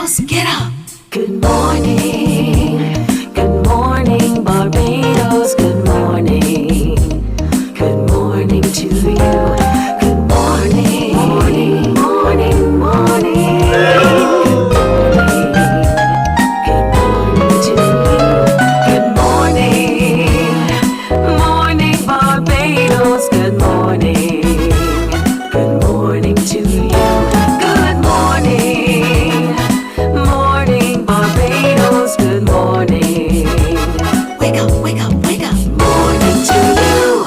Barbados, get up. Good morning. Good morning, Barbados. Good morning. Good morning to you. Good morning. Morning, morning, morning. Good morning to you. Good morning. Morning, Barbados. Good morning. Good morning to you. Good morning. Morning, Barbados. Good morning. Wake up, wake up, wake up. Morning to you.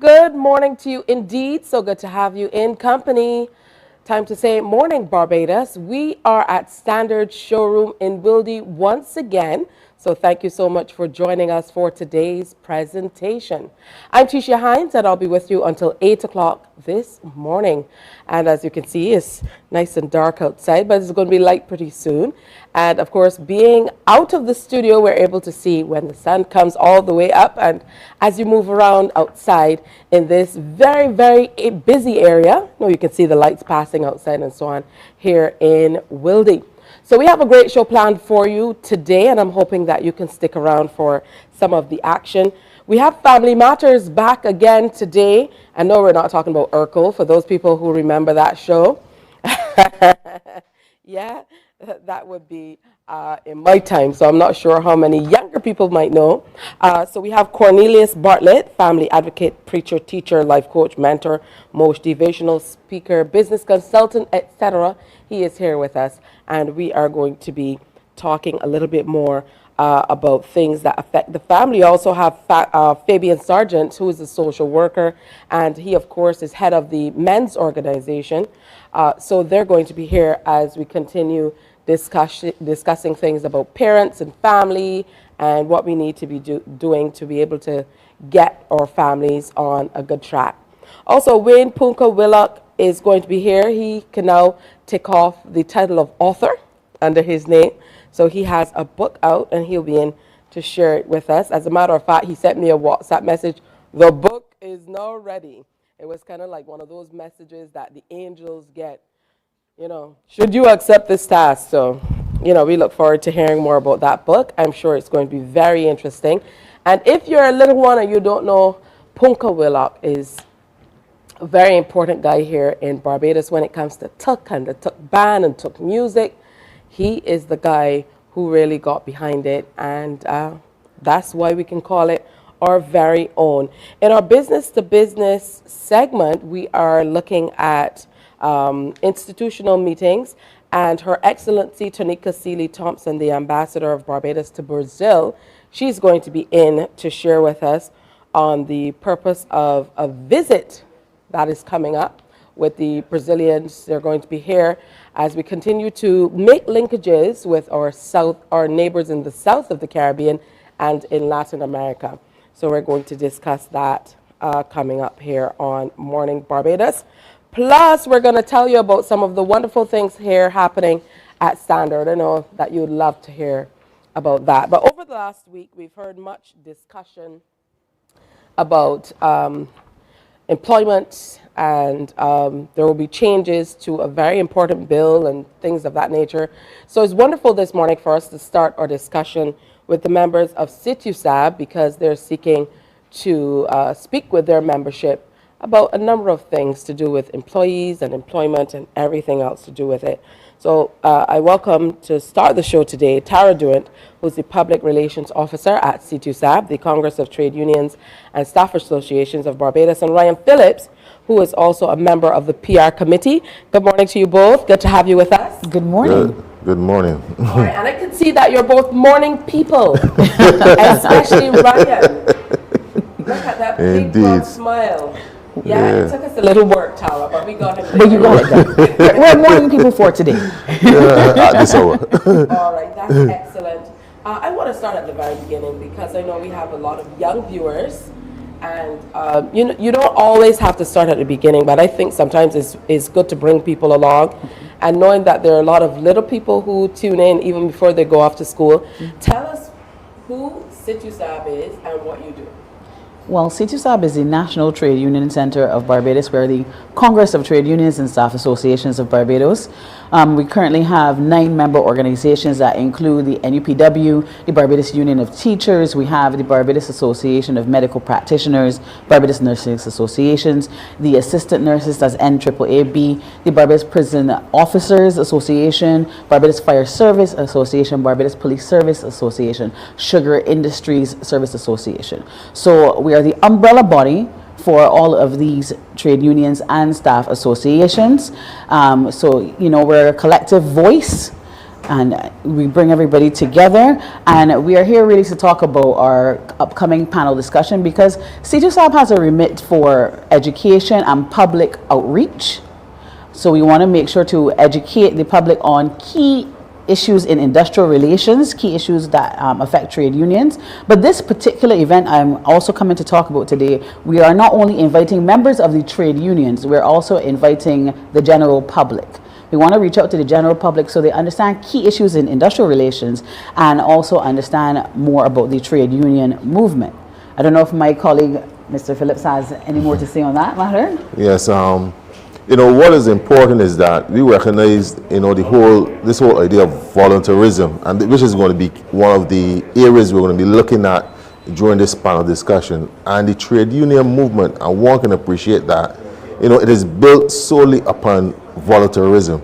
Good morning to you indeed. So good to have you in company. Time to say morning, Barbados. We are at Standard Showroom in Wildey once again. So thank you so much for joining us for today's presentation. I'm Tisha Hines and I'll be with you until 8 o'clock this morning. And as you can see, it's nice and dark outside, but it's going to be light pretty soon. And of course, being out of the studio, we're able to see when the sun comes all the way up. And as you move around outside in this very, very busy area, you can see the lights passing outside and so on here in Wildey. So we have a great show planned for you today, and I'm hoping that you can stick around for some of the action. We have Family Matters back again today. I know we're not talking about Urkel, for those people who remember that show. Yeah, that would be in my time, so I'm not sure how many younger people might know. So we have Cornelius Bartlett, family advocate, preacher, teacher, life coach, mentor, motivational speaker, business consultant, etc. He is here with us, and we are going to be talking a little bit more about things that affect the family. We also have Fabian Sargent, who is a social worker, and he, of course, is head of the men's organization. So they're going to be here as we continue discussing things about parents and family and what we need to be doing to be able to get our families on a good track. Also, Wayne Punka Willock is going to be here. He can now take off the title of author under his name. So he has a book out and he'll be in to share it with us. As a matter of fact, he sent me a WhatsApp message. The book is now ready. It was kind of like one of those messages that the angels get, should you accept this task? So, we look forward to hearing more about that book. I'm sure it's going to be very interesting. And if you're a little one and you don't know, Punka Willock is a very important guy here in Barbados when it comes to Tuk and the Tuk band and Tuk music. He is the guy who really got behind it, and that's why we can call it our very own. In our business-to-business segment, we are looking at institutional meetings, and Her Excellency Tonika Seeley Thompson, the Ambassador of Barbados to Brazil, she's going to be in to share with us on the purpose of a visit that is coming up with the Brazilians. They're going to be here as we continue to make linkages with our neighbors in the south of the Caribbean and in Latin America. So we're going to discuss that coming up here on Morning Barbados. Plus, we're going to tell you about some of the wonderful things here happening at Standard. I know that you'd love to hear about that. But over the last week, we've heard much discussion about employment, and there will be changes to a very important bill and things of that nature. So it's wonderful this morning for us to start our discussion with the members of CITUSAB, because they're seeking to speak with their membership about a number of things to do with employees and employment and everything else to do with it. So I welcome to start the show today Tara Durant, who's the Public Relations Officer at CITUSAB, the Congress of Trade Unions and Staff Associations of Barbados, and Ryan Phillips, who is also a member of the PR committee. Good morning to you both. Good to have you with us. Good morning. Good morning. All right, and I can see that you're both morning people, especially Ryan. Look at that big broad smile. Yeah, it took us a little work, Tara, but we got it. But you got it done. We're morning people for today. This hour. All right, that's excellent. I want to start at the very beginning because I know we have a lot of young viewers, and you don't always have to start at the beginning, but I think sometimes it's good to bring people along, and knowing that there are a lot of little people who tune in even before they go off to school. Tell us who CITUSAB is and what you do. Well, CITUSAB is the National Trade Union Center of Barbados. We're the Congress of Trade Unions and Staff Associations of Barbados. We currently have 9 member organizations that include the NUPW, the Barbados Union of Teachers, we have the Barbados Association of Medical Practitioners, Barbados Nurses Associations, the Assistant Nurses, that's NAAAB, the Barbados Prison Officers Association, Barbados Fire Service Association, Barbados Police Service Association, Sugar Industries Service Association. So we are the umbrella body for all of these trade unions and staff associations. So, you know, we're a collective voice and we bring everybody together. And we are here really to talk about our upcoming panel discussion because CBC has a remit for education and public outreach. So we want to make sure to educate the public on key issues in industrial relations, key issues that affect trade unions. But this particular event I'm also coming to talk about today, we are not only inviting members of the trade unions, we're also inviting the general public. We want to reach out to the general public so they understand key issues in industrial relations and also understand more about the trade union movement. I don't know if my colleague, Mr. Phillips, has any more to say on that matter. Yes, you know, what is important is that we recognize, you know, this whole idea of voluntarism, and which is going to be one of the areas we're going to be looking at during this panel discussion. And the trade union movement, and one can appreciate that, you know, it is built solely upon voluntarism.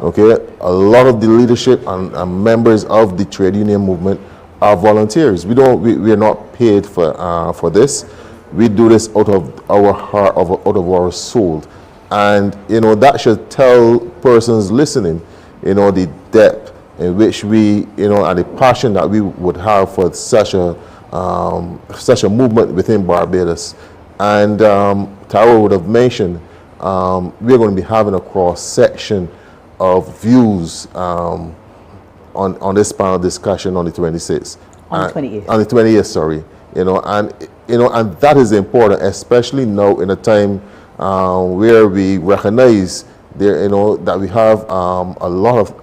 Okay, a lot of the leadership and members of the trade union movement are volunteers. We are not paid for this. We do this out of our heart, out of our soul. And, you know, that should tell persons listening, you know, the depth in which we, you know, and the passion that we would have for such a movement within Barbados. And Tara would have mentioned, we're going to be having a cross-section of views on this panel discussion on the 26th. On the 28th. On the 28th, sorry. You know, and that is important, especially now in a time where we recognize there, you know, that we have a lot of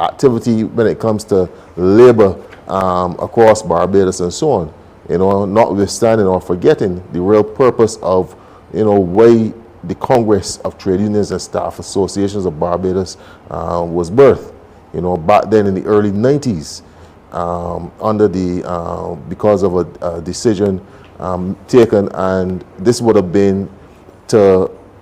activity when it comes to labor across Barbados and so on. You know, notwithstanding or forgetting the real purpose of, you know, why the Congress of Trade Unions and Staff Associations of Barbados was birthed. You know, back then in the early 90s, under the because of a decision taken, and this would have been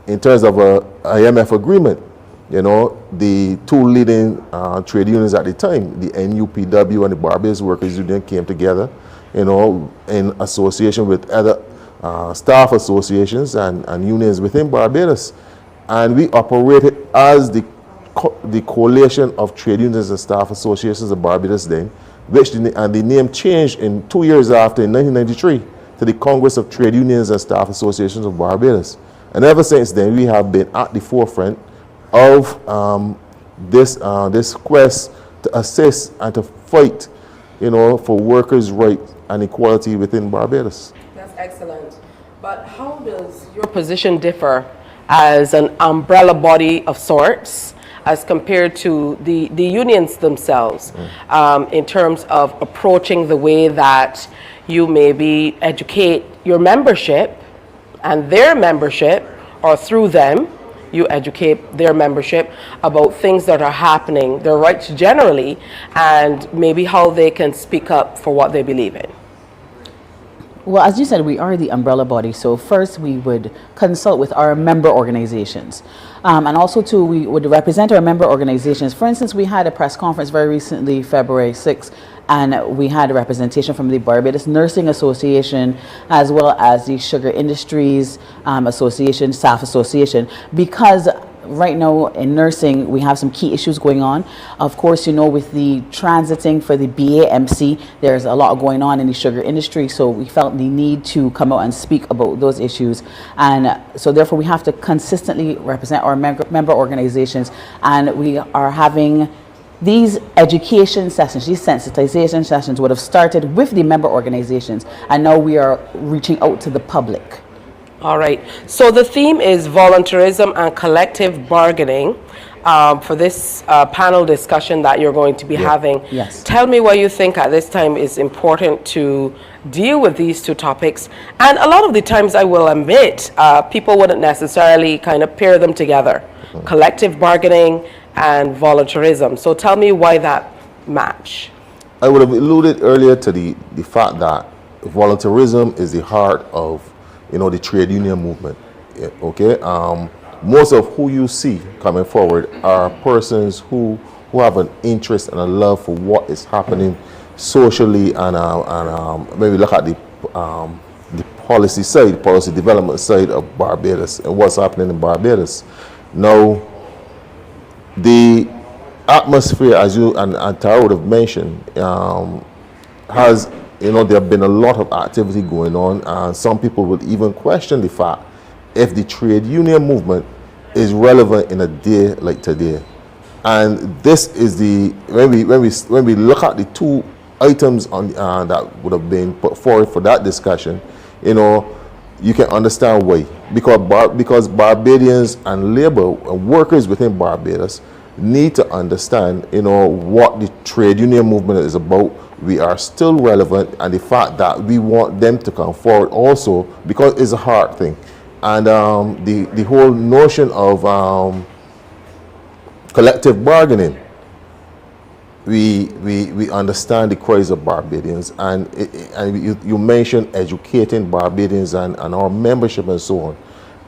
in terms of a IMF agreement. You know, the two leading trade unions at the time, the NUPW and the Barbados Workers Union, came together, you know, in association with other staff associations and unions within Barbados. And we operated as the coalition of trade unions and staff associations of Barbados then, and the name changed in 2 years after, in 1993, to the Congress of Trade Unions and Staff Associations of Barbados. And ever since then, we have been at the forefront of this quest to assist and to fight, you know, for workers' rights and equality within Barbados. That's excellent. But how does your position differ as an umbrella body of sorts as compared to the unions themselves in terms of approaching the way that you maybe educate your membership and their membership, or through them, you educate their membership about things that are happening, their rights generally, and maybe how they can speak up for what they believe in? Well, as you said, we are the umbrella body. So first we would consult with our member organizations. And also too, we would represent our member organizations. For instance, we had a press conference very recently, February 6th, and we had a representation from the Barbados Nursing Association, as well as the Sugar Industries Association, Staff Association, because right now in nursing, we have some key issues going on. Of course, you know, with the transiting for the BAMC, there's a lot going on in the sugar industry. So we felt the need to come out and speak about those issues. And so therefore, we have to consistently represent our member organizations. And we are having these education sessions, these sensitization sessions would have started with the member organizations. And now we are reaching out to the public. All right. So the theme is voluntarism and collective bargaining for this panel discussion that you're going to be having. Yes. Tell me what you think at this time is important to deal with these two topics. And a lot of the times, I will admit, people wouldn't necessarily kind of pair them together. Collective bargaining and volunteerism. So tell me why that match. I would have alluded earlier to the fact that volunteerism is the heart of, the trade union movement. Yeah, okay, most of who you see coming forward are persons who have an interest and a love for what is happening socially, and maybe look at the policy side, policy development side of Barbados and what's happening in Barbados. Now, the atmosphere, as you and Tara would have mentioned, has, there have been a lot of activity going on, and some people would even question the fact if the trade union movement is relevant in a day like today. And this is the, when we look at the two items on that would have been put forward for that discussion, you can understand why. Because Barbadians and labor and workers within Barbados need to understand, what the trade union movement is about. We are still relevant, and the fact that we want them to come forward also, because it's a hard thing. And the whole notion of collective bargaining, we understand the cries of Barbadians, and you mentioned educating Barbadians and our membership and so on.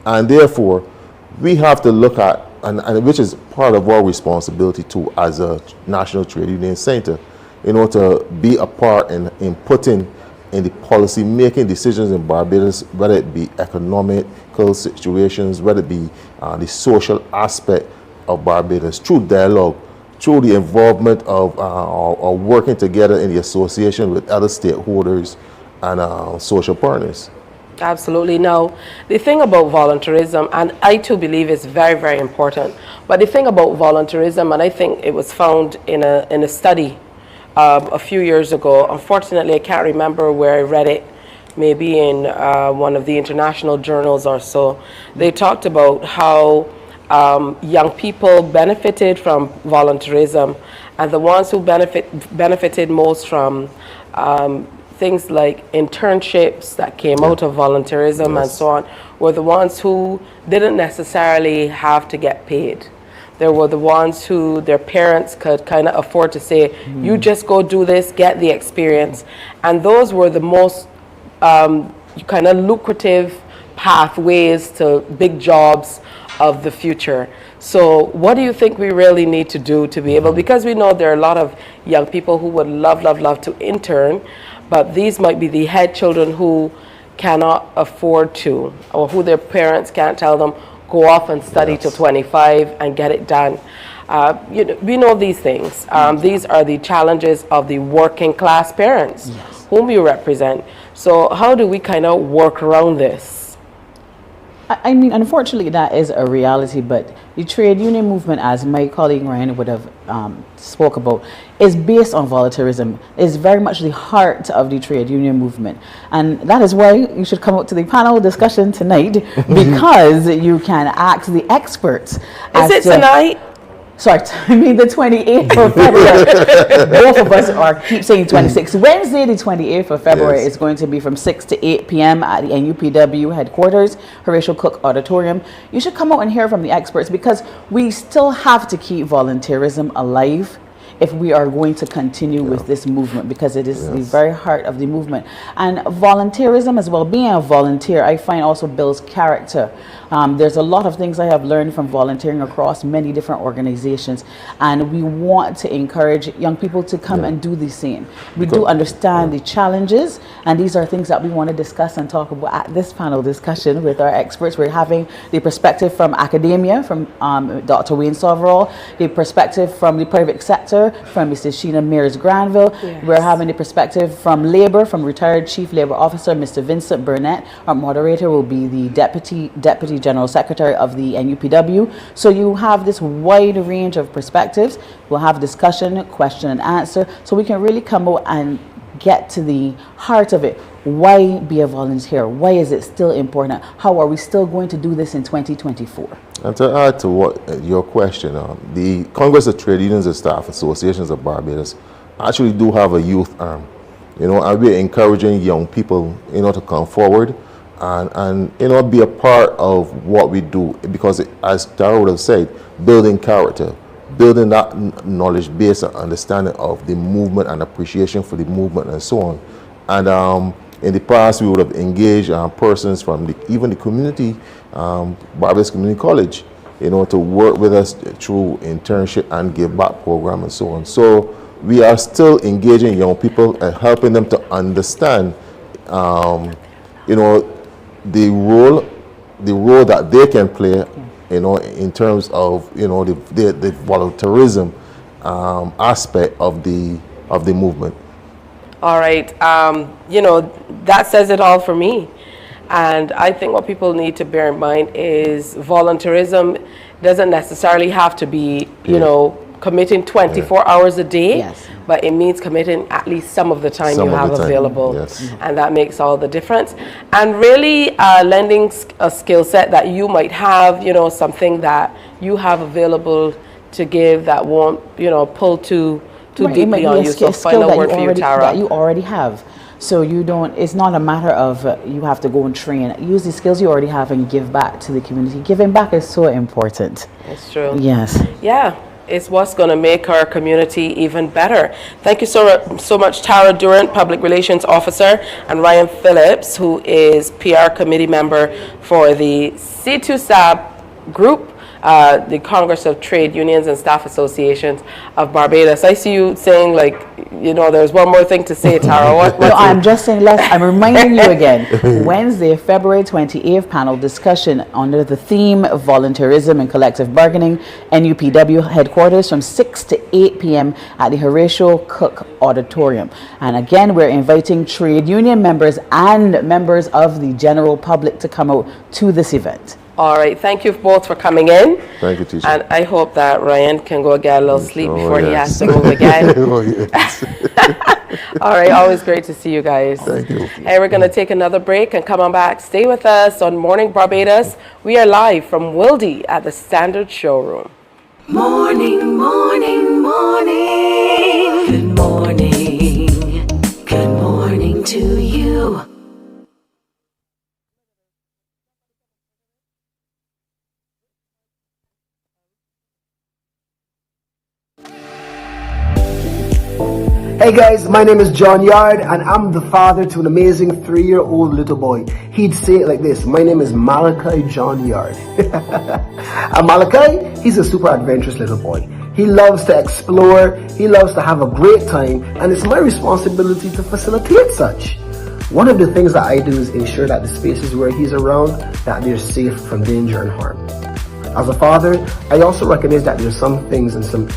And therefore, we have to look at, and which is part of our responsibility too as a National Trade Union Center, to be a part in putting in the policy making decisions in Barbados, whether it be economical situations, whether it be the social aspect of Barbados, through dialogue, through the involvement of or working together in the association with other stakeholders and social partners. Absolutely. Now, the thing about volunteerism, and I too believe it's very, very important, but the thing about volunteerism, and I think it was found in a study a few years ago. Unfortunately, I can't remember where I read it, maybe in one of the international journals or so. They talked about how young people benefited from volunteerism, and the ones who benefited most from things like internships that came out of volunteerism and so on were the ones who didn't necessarily have to get paid. There were the ones who their parents could kind of afford to say, you just go do this, get the experience. And those were the most kind of lucrative pathways to big jobs of the future. So what do you think we really need to do to be able, because we know there are a lot of young people who would love to intern, but these might be the head children who cannot afford to, or who their parents can't tell them, go off and study till 25 and get it done. We know these things. These are the challenges of the working class parents whom you represent. So how do we kind of work around this? I mean, unfortunately, that is a reality, but the trade union movement, as my colleague Ryan would have spoke about, is based on volunteerism. It's very much the heart of the trade union movement. And that is why you should come out to the panel discussion tonight, because you can ask the experts. Is it tonight? Sorry, I mean the 28th of February. Both of us keep saying 26th. Wednesday, the 28th of February is going to be from 6 to 8 p.m. at the NUPW headquarters, Horatio Cook Auditorium. You should come out and hear from the experts, because we still have to keep volunteerism alive if we are going to continue with this movement, because it is the very heart of the movement. And volunteerism as well, being a volunteer, I find also builds character. There's a lot of things I have learned from volunteering across many different organizations, and we want to encourage young people to come and do the same. We do understand the challenges, and these are things that we want to discuss and talk about at this panel discussion with our experts. We're having the perspective from academia, from Dr. Wayne Soverall, the perspective from the private sector, from Mrs. Sheena Mears-Granville. We're having the perspective from labor, from retired Chief Labor Officer, Mr. Vincent Burnett. Our moderator will be the Deputy General Secretary of the NUPW. So you have this wide range of perspectives. We'll have discussion, question and answer, so we can really come out and get to the heart of it. Why be a volunteer? Why is it still important? How are we still going to do this in 2024? And to add to what your question, the Congress of Trade Unions and Staff Associations of Barbados actually do have a youth arm, and we're encouraging young people, to come forward and be a part of what we do, because as Tara would have said, building character, building that knowledge base and understanding of the movement and appreciation for the movement and so on. And in the past, we would have engaged persons from even the community, Barbados Community College, to work with us through internship and give back program and so on. So we are still engaging young people and helping them to understand, the role that they can play, in terms of, the volunteerism aspect of the movement. All right. That says it all for me. And I think what people need to bear in mind is volunteerism doesn't necessarily have to be, committing 24 hours a day, Yes. but it means committing at least some of the time Some you of have the time, available. yes. And that makes all the difference. And really lending a skill set that you might have, something that you have available to give that won't, pull too Right, it might deeply be on a you. So skill final that word for you, Tara. that you already have. So you don't, it's not a matter of you have to go and train. Use the skills you already have and give back to the community. Giving back is so important. It's true. Yes. Yeah, it's what's going to make our community even better. Thank you so much, Tara Durant, Public Relations Officer, and Ryan Phillips, who is PR Committee Member for the C2SAB Group, the Congress of Trade Unions and Staff Associations of Barbados. I see you saying, there's one more thing to say, Tara. No, I'm just saying, I'm reminding you again. Wednesday, February 28th, panel discussion under the theme of volunteerism and collective bargaining, NUPW headquarters from 6 to 8 p.m. at the Horatio Cook Auditorium. And again, we're inviting trade union members and members of the general public to come out to this event. All right, thank you both for coming in. Thank you, teacher. And I hope that Ryan can go get a little sleep before he yes. has to move again. Oh, yes. All right, always great to see you guys. Thank you. Hey, we're going to take another break and come on back. Stay with us on Morning Barbados. We are live from Wildey at the Standard Showroom. Morning, morning, morning. Good morning. Good morning to you. Hey guys, my name is John Yard and I'm the father to an amazing 3-year-old little boy. He'd say it like this: my name is Malachi John Yard. And Malachi, he's a super adventurous little boy. He loves to explore, he loves to have a great time, and it's my responsibility to facilitate such. One of the things that I do is ensure that the spaces where he's around, that they're safe from danger and harm. As a father, I also recognize that there's some things and some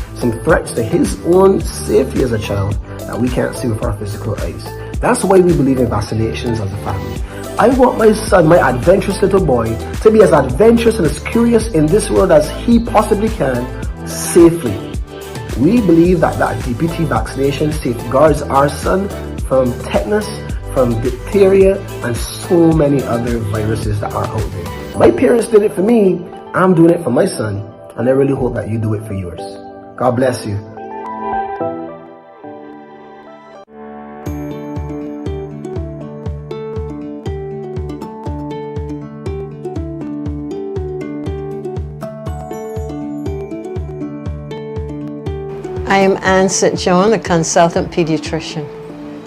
threats to his own safety as a child that we can't see with our physical eyes. That's why we believe in vaccinations as a family. I want my son, my adventurous little boy, to be as adventurous and as curious in this world as he possibly can, safely. We believe that DPT vaccination safeguards our son from tetanus, from diphtheria, and so many other viruses that are out there. My parents did it for me, I'm doing it for my son, and I really hope that you do it for yours. God bless you. I am Anne St. John, a consultant pediatrician.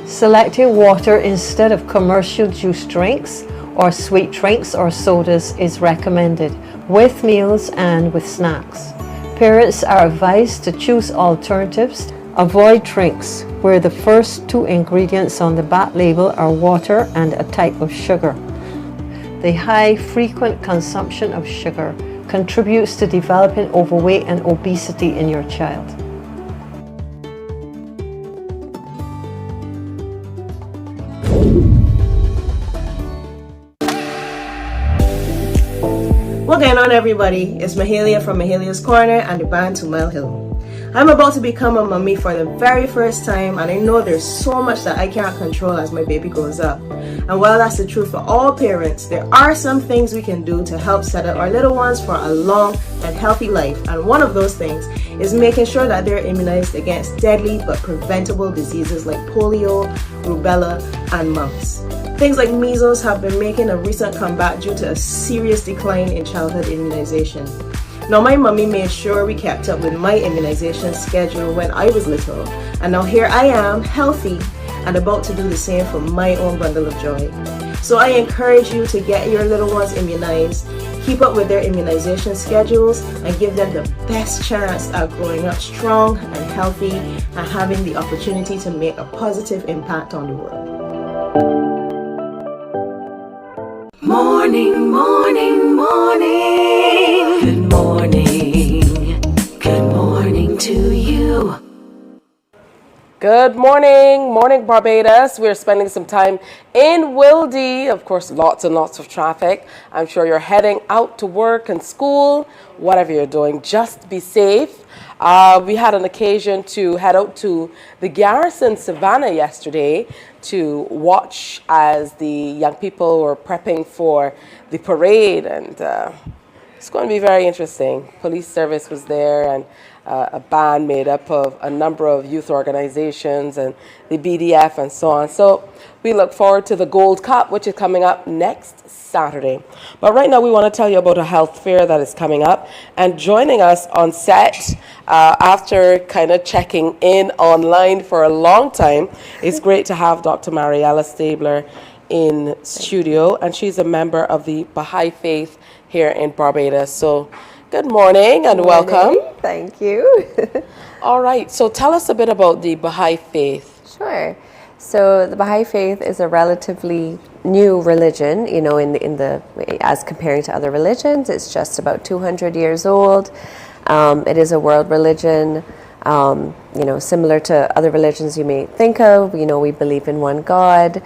Selecting water instead of commercial juice drinks or sweet drinks or sodas is recommended with meals and with snacks. Parents are advised to choose alternatives. Avoid drinks where the first 2 ingredients on the back label are water and a type of sugar. The high frequent consumption of sugar contributes to developing overweight and obesity in your child. What's going on, everybody? It's Mahalia from Mahalia's Corner and the band 2 Mile Hill. I'm about to become a mommy for the very first time, and I know there's so much that I can't control as my baby grows up. And while that's the truth for all parents, there are some things we can do to help set up our little ones for a long and healthy life. And one of those things is making sure that they're immunized against deadly but preventable diseases like polio, rubella, and mumps. Things like measles have been making a recent comeback due to a serious decline in childhood immunization. Now, my mommy made sure we kept up with my immunization schedule when I was little, and now here I am, healthy, and about to do the same for my own bundle of joy. So I encourage you to get your little ones immunized, keep up with their immunization schedules, and give them the best chance at growing up strong and healthy and having the opportunity to make a positive impact on the world. Morning, morning, morning. Good morning. Good morning to you. Good morning, Morning Barbados. We're spending some time in Wildey. Of course, lots and lots of traffic. I'm sure you're heading out to work and school, whatever you're doing, just be safe. We had an occasion to head out to the Garrison Savannah yesterday to watch as the young people were prepping for the parade, and it's going to be very interesting. Police service was there, and a band made up of a number of youth organizations and the BDF and so on. So we look forward to the Gold Cup, which is coming up next Saturday. But right now we want to tell you about a health fair that is coming up. And joining us on set after kind of checking in online for a long time, it's great to have Dr. Mariella Stabler in studio. And she's a member of the Baha'i Faith here in Barbados. So good morning and welcome. Thank you. All right, so tell us a bit about the Baha'i Faith. Sure. So the Baha'i Faith is a relatively new religion, you know, in the as comparing to other religions. It's just about 200 years old. It is a world religion, you know, similar to other religions you may think of. You know, we believe in one God.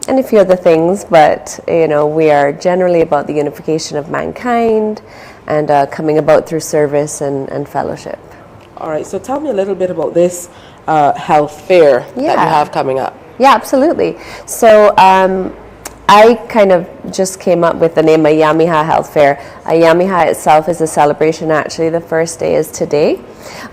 And a few other things, but you know, we are generally about the unification of mankind and coming about through service and fellowship. All right, so tell me a little bit about this health fair that you have coming up. Yeah, absolutely. So I kind of just came up with the name Ayamiha Health Fair. Ayamiha itself is a celebration. Actually, the first day is today.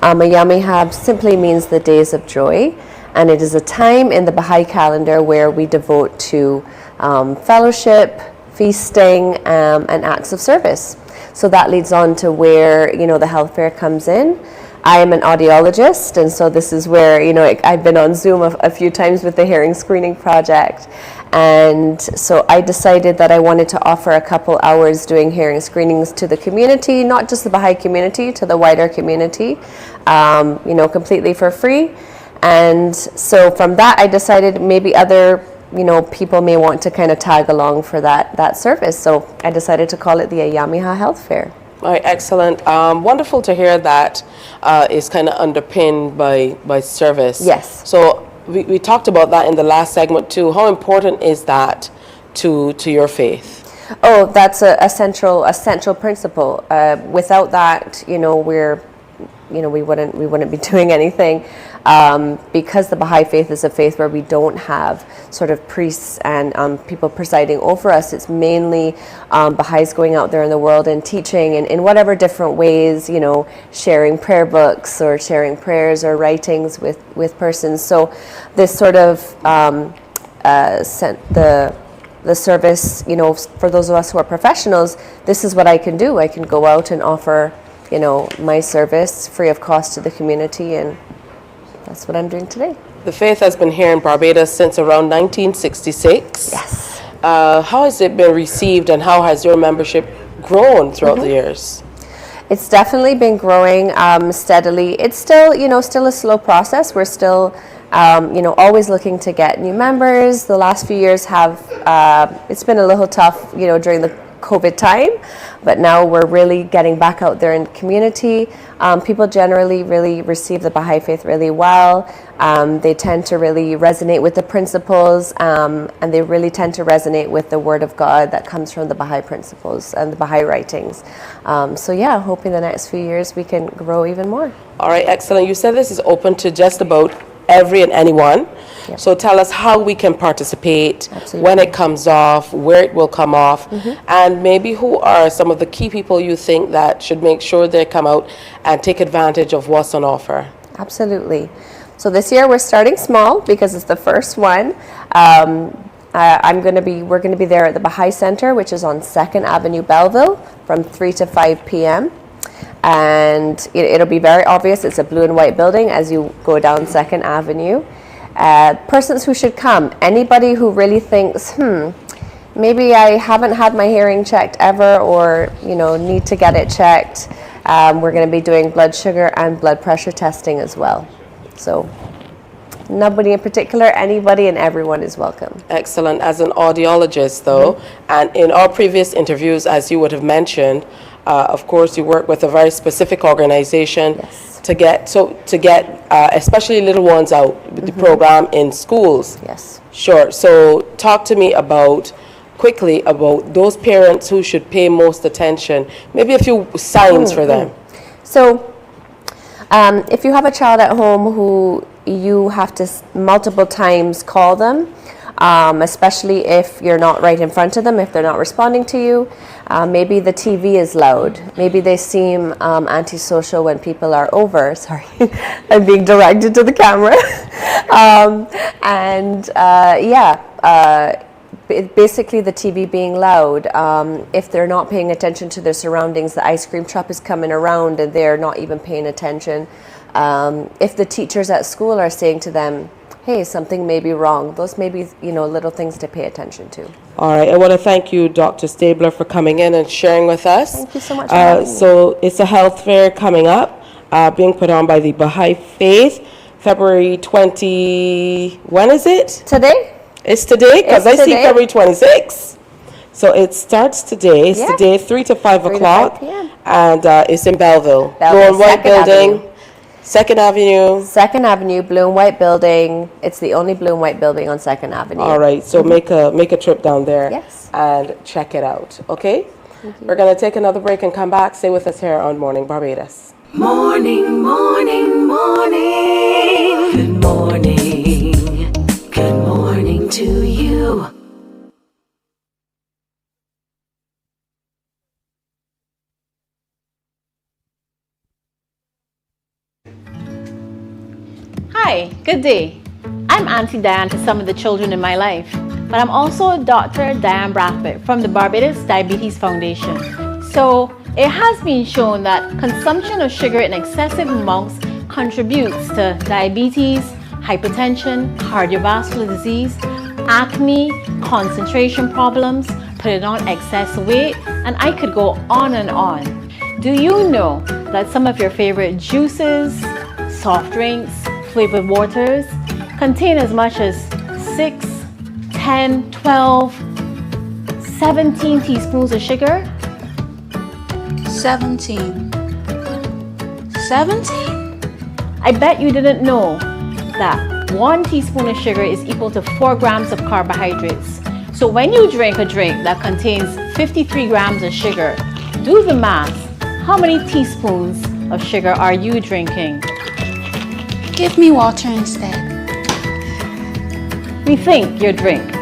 Ayamiha simply means the days of joy. And it is a time in the Baha'i calendar where we devote to fellowship, feasting, and acts of service. So that leads on to where, you know, the health fair comes in. I am an audiologist, and so this is where, you know, I've been on Zoom a few times with the hearing screening project. And so I decided that I wanted to offer a couple hours doing hearing screenings to the community, not just the Baha'i community, to the wider community, you know, completely for free. And so from that, I decided maybe other, you know, people may want to kind of tag along for that service. So I decided to call it the Ayamiha Health Fair. All right, excellent. Wonderful to hear that is kind of underpinned by service. Yes. So we talked about that in the last segment too. How important is that to your faith? Oh, that's a central principle. Without that, you know, we wouldn't be doing anything, because the Baha'i faith is a faith where we don't have sort of priests and people presiding over us. It's mainly Baha'is going out there in the world and teaching in whatever different ways, you know, sharing prayer books or sharing prayers or writings with persons. So this sort of the service, you know, for those of us who are professionals, this is what I can do. I can go out and offer, you know, my service free of cost to the community, and that's what I'm doing today. The faith has been here in Barbados since around 1966. Yes. How has it been received, and how has your membership grown throughout the years? It's definitely been growing steadily. It's still, you know, still a slow process. We're still, you know, always looking to get new members. The last few years have, it's been a little tough, you know, during the COVID time, but now we're really getting back out there in the community. People generally really receive the Baha'i faith really well. They tend to really resonate with the principles, and they really tend to resonate with the Word of God that comes from the Baha'i principles and the Baha'i writings. So yeah, hoping the next few years we can grow even more. All right, excellent. You said this is open to just about every and anyone. Yep. So tell us how we can participate, Absolutely. when it comes off, where it will come off, and maybe who are some of the key people you think that should make sure they come out and take advantage of what's on offer. Absolutely. So this year we're starting small because it's the first one. We're going to be there at the Baha'i Center, which is on 2nd Avenue, Belleville, from 3 to 5 p.m. And it'll be very obvious. It's a blue and white building as you go down 2nd Avenue. Persons who should come, anybody who really thinks, maybe I haven't had my hearing checked ever, or need to get it checked. We're going to be doing blood sugar and blood pressure testing as well. So nobody in particular, anybody and everyone is welcome. Excellent. As an audiologist, though, and in our previous interviews, as you would have mentioned, of course, you work with a very specific organization. Yes. To get especially little ones out with the program in schools. Yes. Sure. So talk to me quickly about those parents who should pay most attention. Maybe a few signs for them. So if you have a child at home who you have to multiple times call them, especially if you're not right in front of them, if they're not responding to you. Maybe the TV is loud. Maybe they seem antisocial when people are over. Sorry, I'm being directed to the camera. Basically the TV being loud. If they're not paying attention to their surroundings, the ice cream truck is coming around and they're not even paying attention. If the teachers at school are saying to them, hey, something may be wrong. Those may be, little things to pay attention to. All right. I want to thank you, Dr. Stabler, for coming in and sharing with us. Thank you so much for having me. So it's a health fair coming up, being put on by the Baha'i Faith, February 20, when is it? Today? It's today, because I see February 26th. So it starts today. It's today, 3 to 5 o'clock. p.m. And it's in Belleville. Blue Belleville, and white 2nd building. Avenue. 2nd Avenue. 2nd Avenue, blue and white building. It's the only blue and white building on 2nd Avenue. All right, so make a trip down there. Yes. And check it out, okay? We're going to take another break and come back. Stay with us here on Morning Barbados. Morning, morning, morning. Good morning. Good morning to you. Hi, good day. I'm Auntie Diane to some of the children in my life, but I'm also Dr. Diane Brathwaite from the Barbados Diabetes Foundation. So it has been shown that consumption of sugar in excessive amounts contributes to diabetes, hypertension, cardiovascular disease, acne, concentration problems, putting on excess weight, and I could go on and on. Do you know that some of your favorite juices, soft drinks, flavored waters contain as much as 6, 10, 12, 17 teaspoons of sugar? 17. I bet you didn't know that 1 teaspoon of sugar is equal to 4 grams of carbohydrates. So when you drink a drink that contains 53 grams of sugar, do the math. How many teaspoons of sugar are you drinking? Give me water instead. Rethink your drink.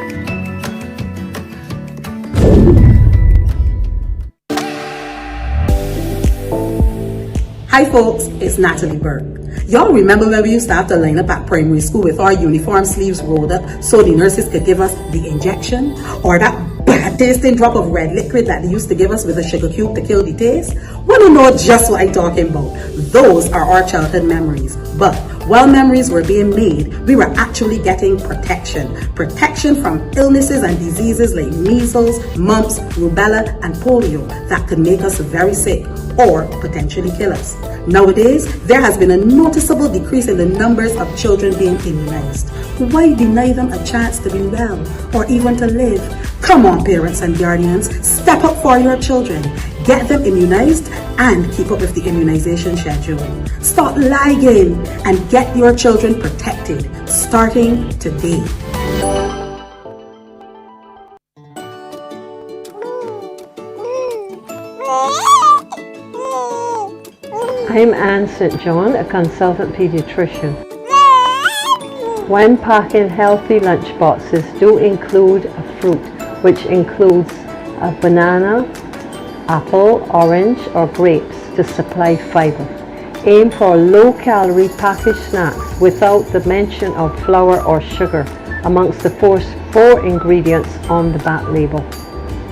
Hi folks, it's Natalie Burke. Y'all remember when we used to have to line up at primary school with our uniform sleeves rolled up so the nurses could give us the injection? Or that bad tasting drop of red liquid that they used to give us with a sugar cube to kill the taste? Want to know just what I'm talking about? Those are our childhood memories. But while memories were being made, we were actually getting protection. Protection from illnesses and diseases like measles, mumps, rubella, and polio that could make us very sick or potentially kill us. Nowadays, there has been a noticeable decrease in the numbers of children being immunized. Why deny them a chance to be well or even to live? Come on, parents and guardians, step up for your children. Get them immunized and keep up with the immunization schedule. Stop lying and get your children protected starting today. I'm Anne St. John, a consultant pediatrician. When packing healthy lunch boxes, do include a fruit, which includes a banana, apple, orange, or grapes to supply fiber. Aim for low-calorie packaged snacks without the mention of flour or sugar amongst the four 4 ingredients on the back label.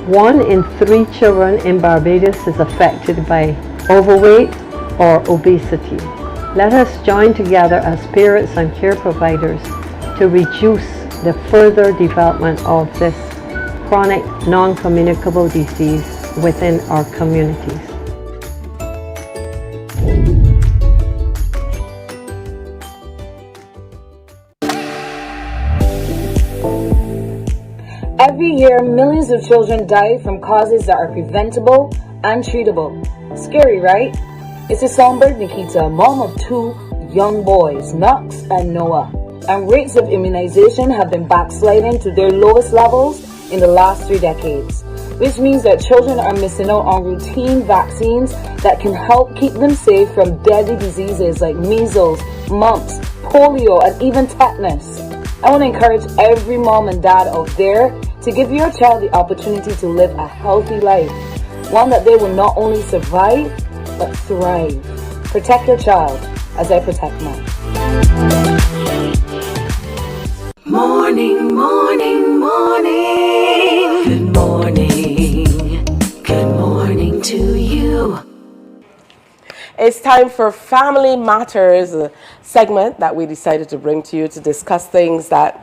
1 in 3 children in Barbados is affected by overweight or obesity. Let us join together as parents and care providers to reduce the further development of this chronic non-communicable disease within our communities. Every year, millions of children die from causes that are preventable and treatable. Scary, right? It's a Songbird Nikita, mom of 2 young boys, Knox and Noah. And rates of immunization have been backsliding to their lowest levels in the last 3 decades, which means that children are missing out on routine vaccines that can help keep them safe from deadly diseases like measles, mumps, polio, and even tetanus. I want to encourage every mom and dad out there to give your child the opportunity to live a healthy life, one that they will not only survive, but thrive. Protect your child as I protect mine. Morning, morning, morning. Good morning. Good morning to you. It's time for Family Matters, a segment that we decided to bring to you to discuss things that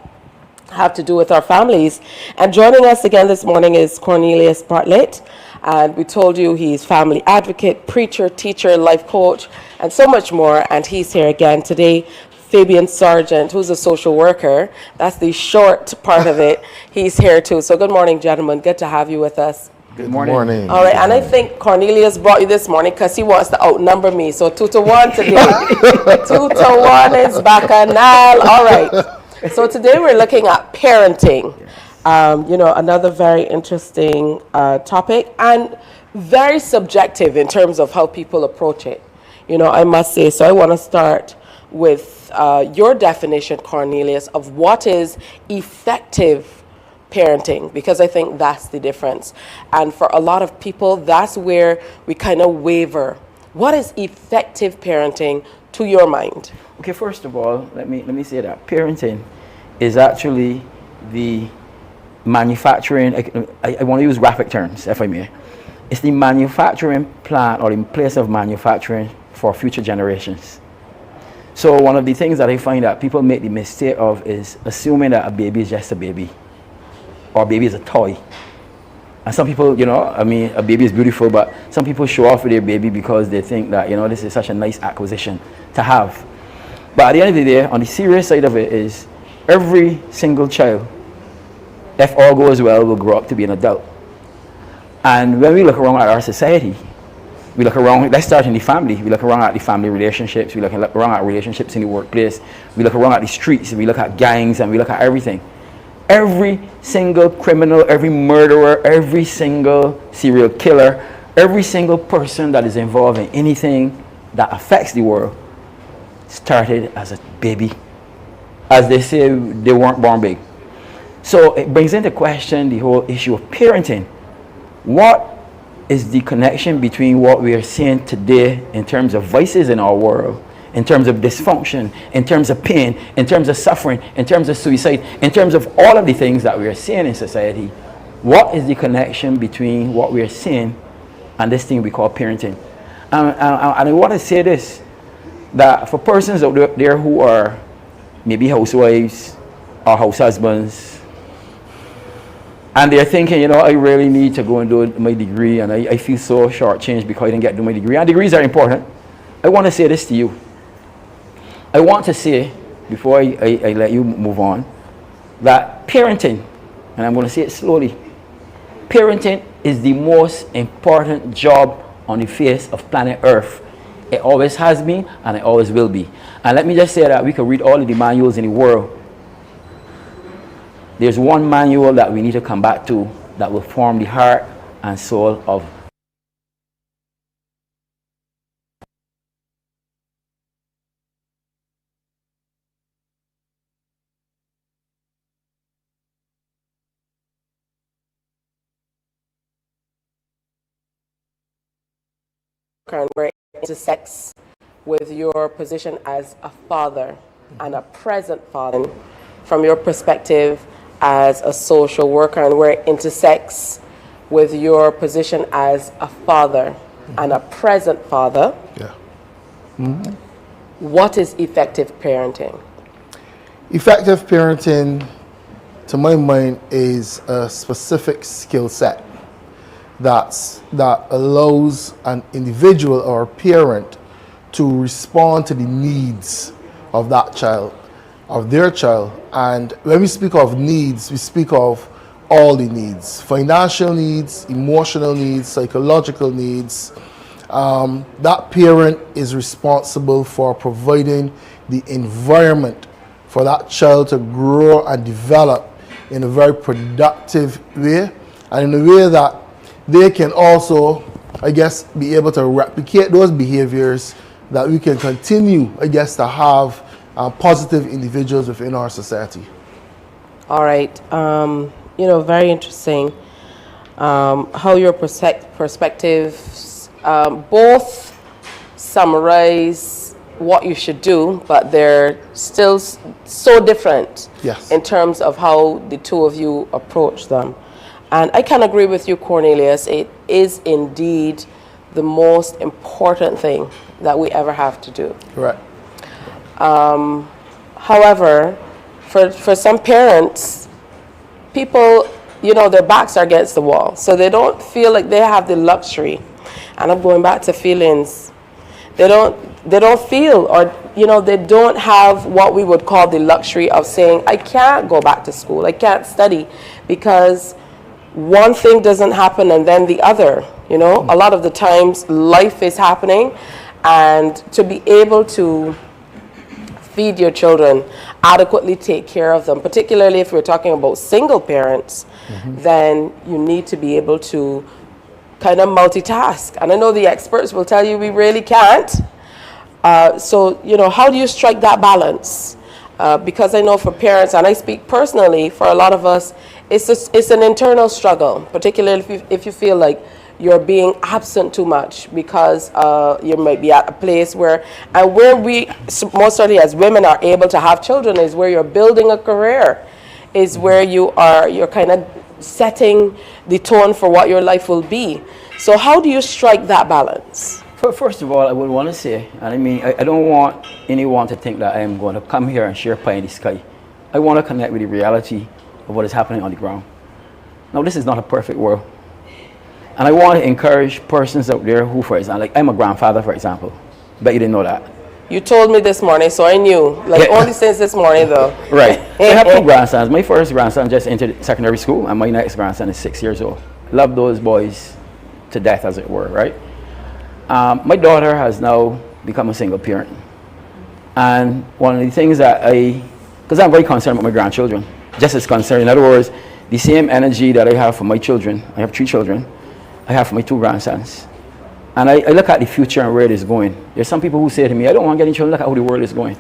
have to do with our families. And joining us again this morning is Cornelius Bartlett. And we told you he's family advocate, preacher, teacher, life coach, and so much more. And he's here again today. Fabian Sargent, who's a social worker. That's the short part of it. He's here too. So good morning, gentlemen. Good to have you with us. Good morning. All right, and I think Cornelius brought you this morning because he wants to outnumber me. So 2-1 today. 2-1 is bacchanal. All right. So today we're looking at parenting. Another very interesting topic and very subjective in terms of how people approach it. I must say. So I want to start with your definition, Cornelius, of what is effective parenting, because I think that's the difference. And for a lot of people, that's where we kind of waver. What is effective parenting to your mind? Okay, first of all, let me say that parenting is actually the manufacturing, I want to use graphic terms, if I may. It's the manufacturing plant or in place of manufacturing for future generations. So one of the things that I find that people make the mistake of is assuming that a baby is just a baby, or a baby is a toy. And some people, a baby is beautiful, but some people show off with their baby because they think that, this is such a nice acquisition to have. But at the end of the day, on the serious side of it is, every single child, if all goes well, will grow up to be an adult. And when we look around at our society, we look around, let's start in the family. We look around at the family relationships. We look around at relationships in the workplace. We look around at the streets. We look at gangs, and we look at everything. Every single criminal, every murderer, every single serial killer, every single person that is involved in anything that affects the world started as a baby. As they say, they weren't born big. So it brings into question the whole issue of parenting. What is the connection between what we are seeing today in terms of vices in our world, in terms of dysfunction, in terms of pain, in terms of suffering, in terms of suicide, in terms of all of the things that we are seeing in society? What is the connection between what we are seeing and this thing we call parenting? And I want to say this, that for persons out there who are maybe housewives or house husbands, and they're thinking, I really need to go and do my degree, and I feel so shortchanged because I didn't get to do my degree. And degrees are important. I want to say this to you. I want to say, before I let you move on, that parenting, and I'm going to say it slowly, parenting is the most important job on the face of planet Earth. It always has been, and it always will be. And let me just say that we can read all of the manuals in the world. There's one manual that we need to come back to that will form the heart and soul of intersects with your position as a father and a present father. From your perspective as a social worker and where it intersects with your position as a father and a present father. Yeah. What is effective parenting? Effective parenting, to my mind, is a specific skill set that allows an individual or a parent to respond to the needs of that child, of their child. And when we speak of needs, we speak of all the needs: financial needs, emotional needs, psychological needs. That parent is responsible for providing the environment for that child to grow and develop in a very productive way, and in a way that they can also, I guess, be able to replicate those behaviors that we can continue, I guess, to have positive individuals within our society. All right. Very interesting how your perspectives both summarize what you should do, but they're still so different in terms of how the two of you approach them. And I can agree with you, Cornelius. It is indeed the most important thing that we ever have to do. Right. However, for some parents, people, their backs are against the wall, so they don't feel like they have the luxury. And I'm going back to feelings. They don't feel, or they don't have what we would call the luxury of saying, I can't go back to school, I can't study, because one thing doesn't happen and then the other. A lot of the times life is happening, and to be able to feed your children, adequately take care of them, particularly if we're talking about single parents, then you need to be able to kind of multitask. And I know the experts will tell you we really can't. So, how do you strike that balance? Because I know for parents, and I speak personally, for a lot of us, it's an internal struggle, particularly if you feel like you're being absent too much, because you might be at a place where we, most certainly as women, are able to have children is where you're building a career, is where you're kind of setting the tone for what your life will be. So how do you strike that balance? First of all, I would want to say, and I mean, I don't want anyone to think that I am going to come here and share pie in the sky. I want to connect with the reality of what is happening on the ground. Now, this is not a perfect world. And I want to encourage persons out there who, for example, like I'm a grandfather, for example. Bet you didn't know that. You told me this morning, so I knew. Only since this morning, though. Right. I have two grandsons. My first grandson just entered secondary school, and my next grandson is 6 years old. Love those boys to death, as it were, right? My daughter has now become a single parent. And one of the things that because I'm very concerned about my grandchildren, just as concerned. In other words, the same energy that I have for my children, I have 3 children, I have for my 2 grandsons. And I look at the future and where it is going. There's some people who say to me, I don't want to get any children, look at how the world is going.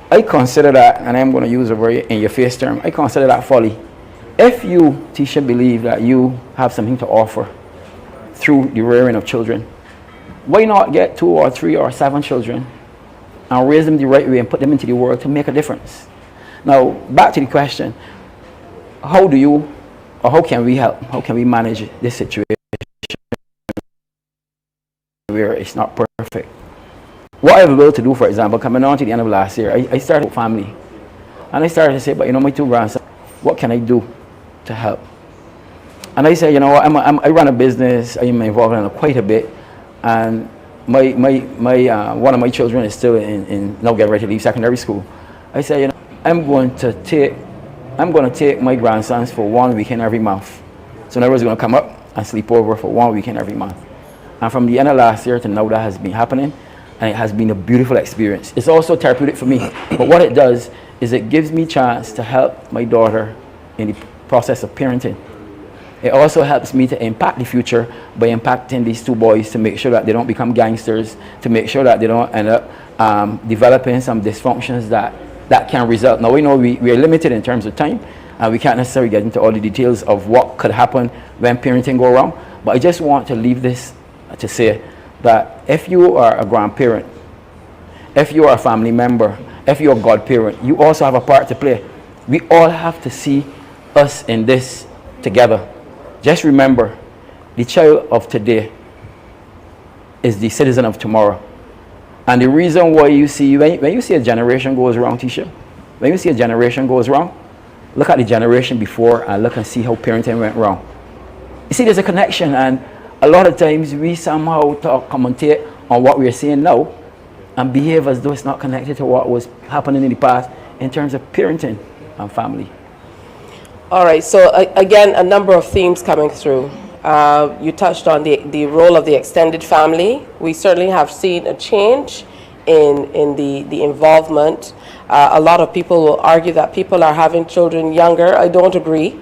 I consider that, and I'm going to use a very in-your-face term, I consider that folly. If you, Tisha, believe that you have something to offer through the rearing of children, why not get 2 or 3 or 7 children and raise them the right way and put them into the world to make a difference? Now, back to the question, how can we help? How can we manage this situation where it's not perfect? What I was able to do, for example, coming on to the end of last year, I started with family. And I started to say, but my 2 grandsons, what can I do to help? And I said, I run a business, I'm involved in it quite a bit. And my one of my children is still now getting ready to leave secondary school. I said, I'm going to take my grandsons for 1 weekend every month. So everyone's going to come up and sleep over for 1 weekend every month. And from the end of last year to now, that has been happening, and it has been a beautiful experience. It's also therapeutic for me. But what it does is it gives me a chance to help my daughter in the process of parenting. It also helps me to impact the future by impacting these 2 boys to make sure that they don't become gangsters, to make sure that they don't end up developing some dysfunctions that can result. Now, we know we are limited in terms of time, and we can't necessarily get into all the details of what could happen when parenting go wrong. But I just want to leave this to say that if you are a grandparent, if you are a family member, if you're a godparent, you also have a part to play. We all have to see us in this together. Just remember, the child of today is the citizen of tomorrow. And the reason why you see, when you see a generation goes wrong, Tisha, when you see a generation goes wrong, look at the generation before and look and see how parenting went wrong. You see, there's a connection, and a lot of times we somehow commentate on what we're seeing now and behave as though it's not connected to what was happening in the past in terms of parenting and family. All right, so again, a number of themes coming through. You touched on the role of the extended family. We certainly have seen a change in the involvement. A lot of people will argue that people are having children younger. I don't agree.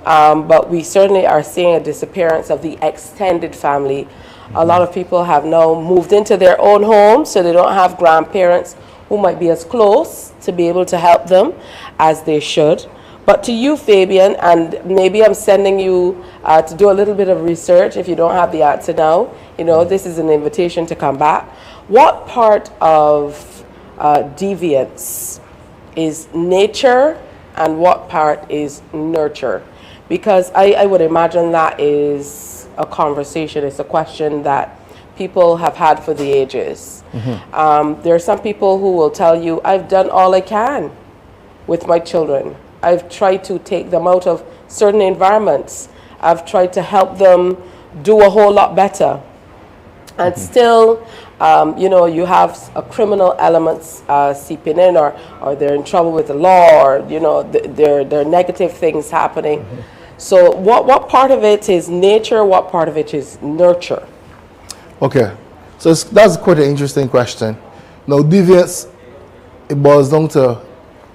But we certainly are seeing a disappearance of the extended family. A lot of people have now moved into their own homes, so they don't have grandparents who might be as close to be able to help them as they should. But to you, Fabian, and maybe I'm sending you to do a little bit of research if you don't have the answer now. You know, this is an invitation to come back. What part of deviance is nature and what part is nurture? Because I would imagine that is a conversation, it's a question that people have had for the ages. There are some people who will tell you, I've done all I can with my children. I've tried to take them out of certain environments. I've tried to help them do a whole lot better. And still, you know, you have a criminal elements seeping in, or they're in trouble with the law, or, you know, there are negative things happening. So what part of it is nature, what part of it is nurture? Okay, so that's quite an interesting question. Now, deviance, it boils down to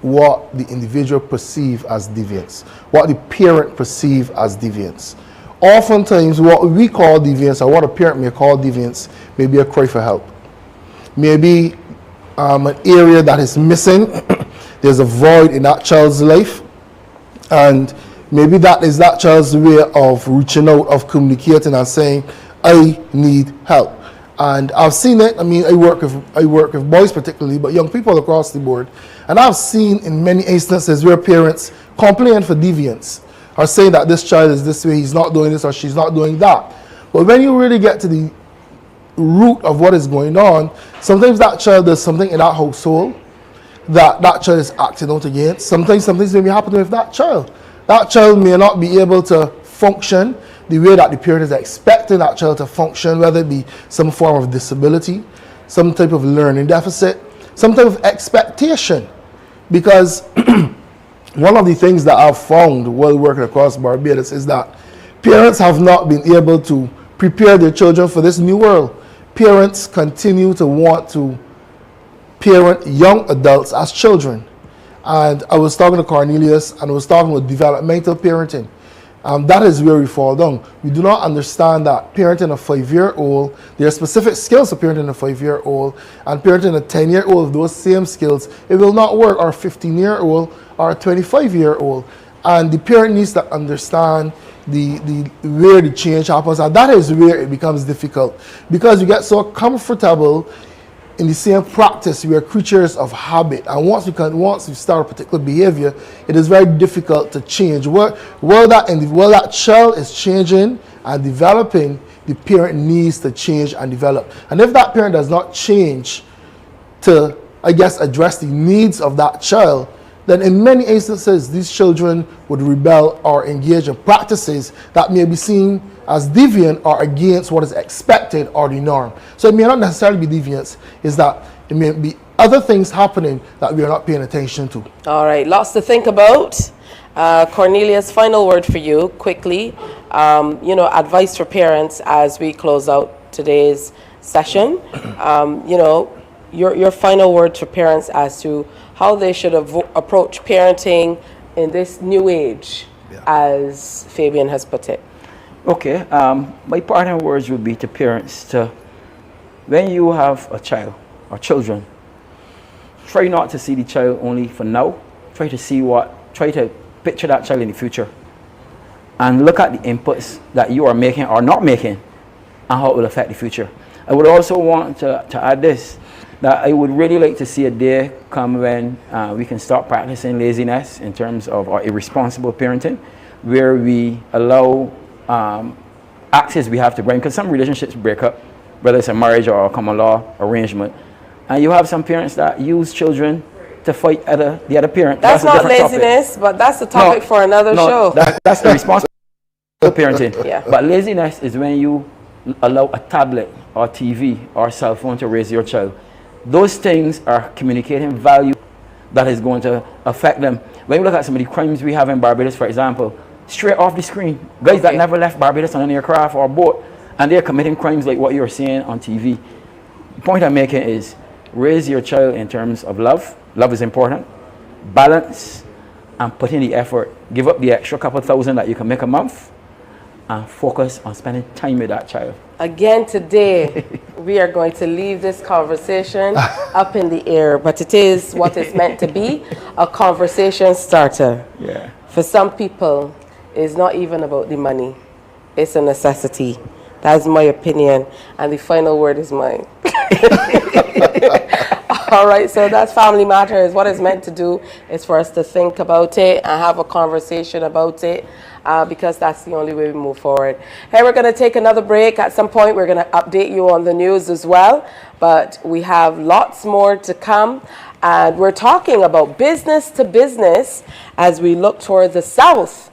what the individual perceive as deviance, what the parent perceive as deviance. Oftentimes, what we call deviance, or what a parent may call deviance, may be a cry for help. Maybe an area that is missing, there's a void in that child's life, and maybe that is that child's way of reaching out, of communicating and saying, I need help. And I've seen it. I mean, I work with boys particularly, but young people across the board. And I've seen in many instances where parents complain for deviance, or saying that this child is this way, he's not doing this or she's not doing that. But when you really get to the root of what is going on, sometimes that child does something in that household that child is acting out against. Sometimes something's may be happening with that child. That child may not be able to function the way that the parent is expecting that child to function, whether it be some form of disability, some type of learning deficit, some type of expectation. Because one of the things that I've found while working across Barbados is that parents have not been able to prepare their children for this new world. Parents continue to want to parent young adults as children. And I was talking to Cornelius, and I was talking about developmental parenting. That is where we fall down. We do not understand that parenting a 5-year-old, there are specific skills for parenting a 5-year-old, and parenting a 10-year-old, those same skills, it will not work, or a 15-year-old, or a 25-year-old. And the parent needs to understand where the change happens, and that is where it becomes difficult, because you get so comfortable in the same practice. We are creatures of habit, and once we start a particular behavior, it is very difficult to change. While that child is changing and developing, the parent needs to change and develop. And if that parent does not change to, I guess, address the needs of that child, then in many instances, these children would rebel or engage in practices that may be seen as deviant or against what is expected or the norm. So it may not necessarily be deviance, it's that it may be other things happening that we are not paying attention to. All right, lots to think about. Cornelius, final word for you, quickly. You know, advice for parents as we close out today's session. You know, your final word for parents as to how they should approach parenting in this new age, as Fabian has put it. Okay, my parting words would be to parents to, when you have a child or children, try not to see the child only for now. Try to picture that child in the future, and look at the inputs that you are making or not making, and how it will affect the future. I would also want to add this, That I would really like to see a day come when we can stop practicing laziness in terms of our irresponsible parenting, where we allow access we have to bring, because some relationships break up, whether it's a marriage or a common law arrangement, and you have some parents that use children to fight the other parent. That's not laziness, but that's the topic for another show. That's the responsible parenting. Yeah. But laziness is when you allow a tablet or TV or cell phone to raise your child. Those things are communicating value that is going to affect them. When you look at some of the crimes we have in Barbados, for example, straight off the screen, guys that never left Barbados on an aircraft or a boat, and they're committing crimes like what you're seeing on TV. The point I'm making is raise your child in terms of love. Love is important. Balance, and put in the effort. Give up the extra couple thousand that you can make a month and focus on spending time with that child. Again, today, we are going to leave this conversation up in the air, but it is what it's meant to be, a conversation starter. Yeah. For some people, it's not even about the money. It's a necessity. That's my opinion, and the final word is mine. All right, so that's Family Matters. What it's meant to do is for us to think about it and have a conversation about it, because that's the only way we move forward. Hey, we're going to take another break. At some point, we're going to update you on the news as well, but we have lots more to come, and we're talking about business to business as we look toward the south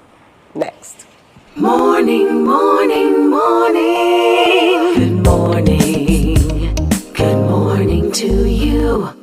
next. Morning, morning, morning. Good morning. Good morning to you.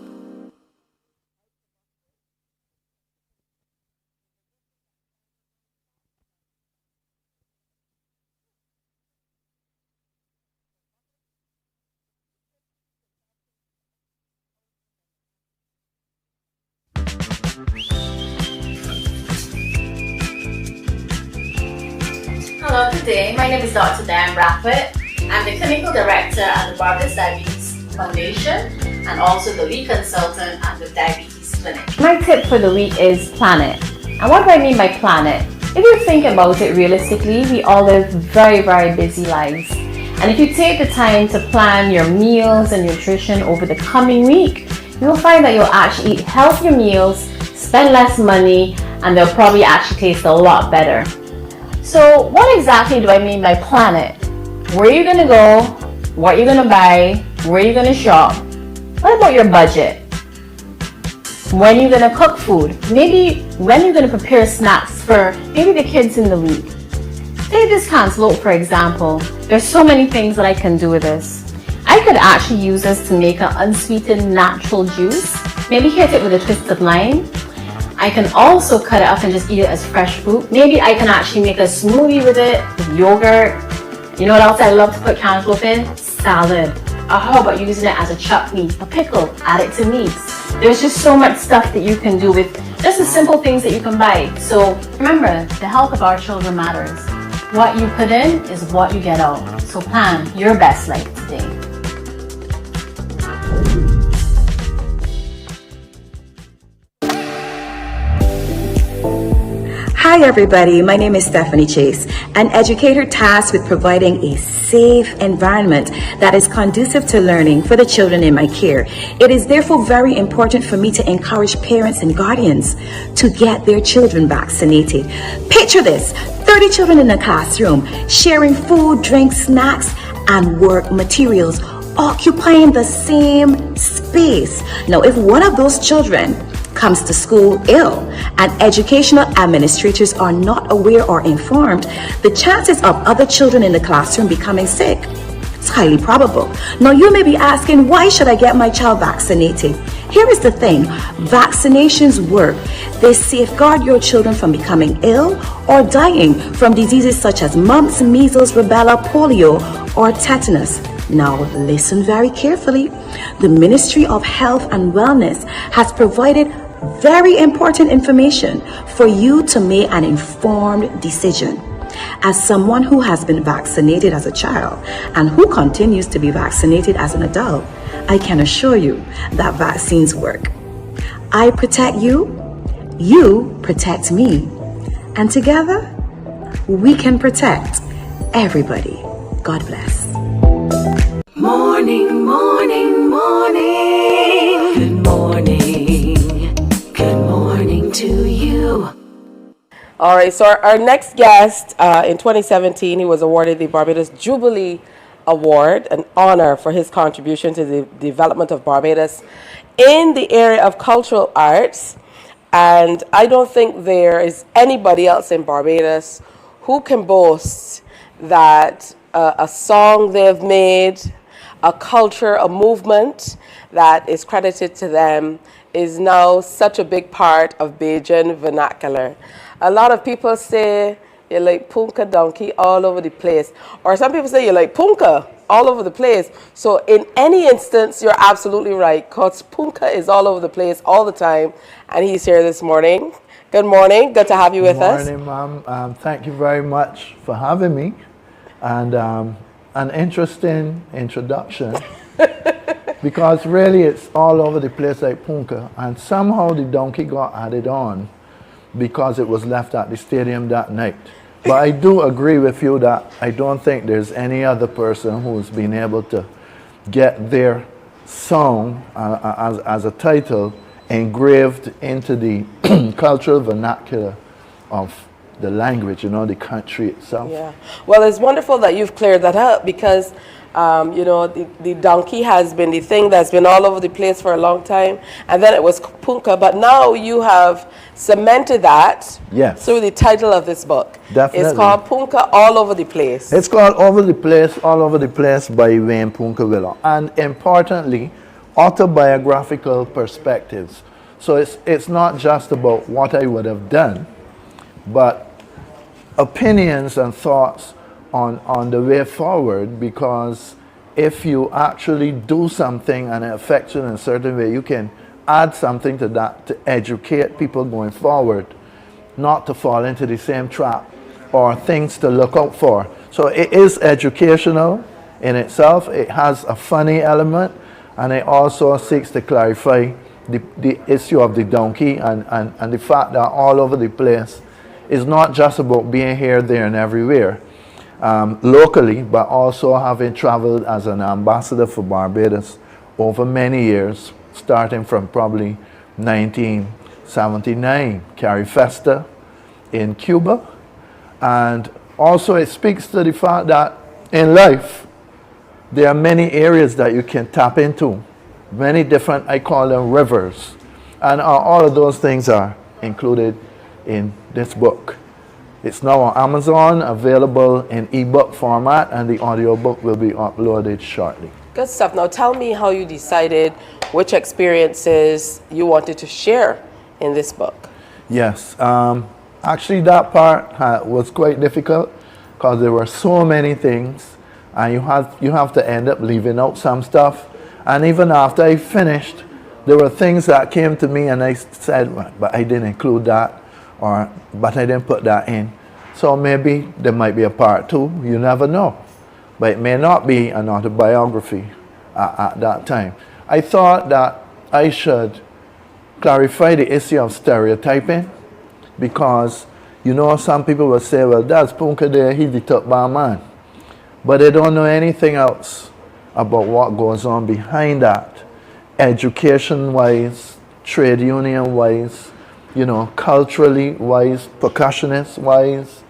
Hello, good day. My name is Dr. Diane Brackett. I'm the Clinical Director at the Barbados Diabetes Foundation and also the lead consultant at the Diabetes Clinic. My tip for the week is plan it. And what do I mean by plan it? If you think about it realistically, we all live very, very busy lives. And if you take the time to plan your meals and nutrition over the coming week, you'll find that you'll actually eat healthier meals, spend less money, and they'll probably actually taste a lot better. So what exactly do I mean by plan it? Where are you going to go? What are you going to buy? Where are you going to shop? What about your budget? When are you going to cook food? Maybe when are you going to prepare snacks for maybe the kids in the week? Take this cantaloupe, for example. There's so many things that I can do with this. I could actually use this to make an unsweetened natural juice. Maybe hit it with a twist of lime. I can also cut it up and just eat it as fresh fruit. Maybe I can actually make a smoothie with it, with yogurt. You know what else I love to put cantaloupe in? Salad. Or how about using it as a chutney, a pickle, add it to meats. There's just so much stuff that you can do with just the simple things that you can buy. So remember, the health of our children matters. What you put in is what you get out. So plan your best life today. Hi everybody, my name is Stephanie Chase, an educator tasked with providing a safe environment that is conducive to learning for the children in my care. It is therefore very important for me to encourage parents and guardians to get their children vaccinated. Picture this, 30 children in a classroom sharing food, drinks, snacks, and work materials, occupying the same space. Now, if one of those children comes to school ill and educational administrators are not aware or informed, the chances of other children in the classroom becoming sick, it's highly probable. Now you may be asking, why should I get my child vaccinated? Here is the thing, vaccinations work. They safeguard your children from becoming ill or dying from diseases such as mumps, measles, rubella, polio, or tetanus. Now listen very carefully. The Ministry of Health and Wellness has provided very important information for you to make an informed decision. As someone who has been vaccinated as a child and who continues to be vaccinated as an adult, I can assure you that vaccines work. I protect you, you protect me, and together we can protect everybody. God bless. Morning, morning, morning. All right, so our next guest in 2017, he was awarded the Barbados Jubilee Award, an honor for his contribution to the development of Barbados in the area of cultural arts. And I don't think there is anybody else in Barbados who can boast that a song they've made, a culture, a movement that is credited to them is now such a big part of Bajan vernacular. A lot of people say you're like punka donkey all over the place. Or some people say you're like punka all over the place. So in any instance, you're absolutely right, because punka is all over the place all the time. And he's here this morning. Good morning. Good to have you with us. Good morning, ma'am. Thank you very much for having me. And an interesting introduction. Because really it's all over the place like punka. And somehow the donkey got added on because it was left at the stadium that night. But I do agree with you that I don't think there's any other person who's been able to get their song as a title engraved into the cultural vernacular of the language, you know, the country itself. Yeah. Well, it's wonderful that you've cleared that up, because you know, the donkey has been the thing that's been all over the place for a long time, and then it was punka, but now you have cemented that through the title of this book. Definitely. It's called Punka All Over the Place. It's called All Over the Place by Wayne Punka Willow. And importantly, autobiographical perspectives. So it's not just about what I would have done, but opinions and thoughts on the way forward, because if you actually do something and it affects you in a certain way, you can add something to that to educate people going forward, not to fall into the same trap, or things to look out for. So it is educational in itself. It has a funny element, and it also seeks to clarify the issue of the donkey and the fact that all over the place is not just about being here, there, and everywhere. Locally, but also having traveled as an ambassador for Barbados over many years, starting from probably 1979, Carrie Festa in Cuba. And also it speaks to the fact that in life, there are many areas that you can tap into, many different, I call them rivers. And all of those things are included in this book. It's now on Amazon, available in ebook format, and the audiobook will be uploaded shortly. Good stuff. Now tell me how you decided which experiences you wanted to share in this book. Yes, actually that part was quite difficult because there were so many things, and you have to end up leaving out some stuff. And even after I finished, there were things that came to me and I said, well, but I didn't include that, but I didn't put that in. So maybe there might be a part 2, you never know. But it may not be an autobiography at that time. I thought that I should clarify the issue of stereotyping, because you know, some people will say, well, that's Punka there, he's the top bar man. But they don't know anything else about what goes on behind that, education-wise, trade union-wise, you know, culturally wise, percussionist wise,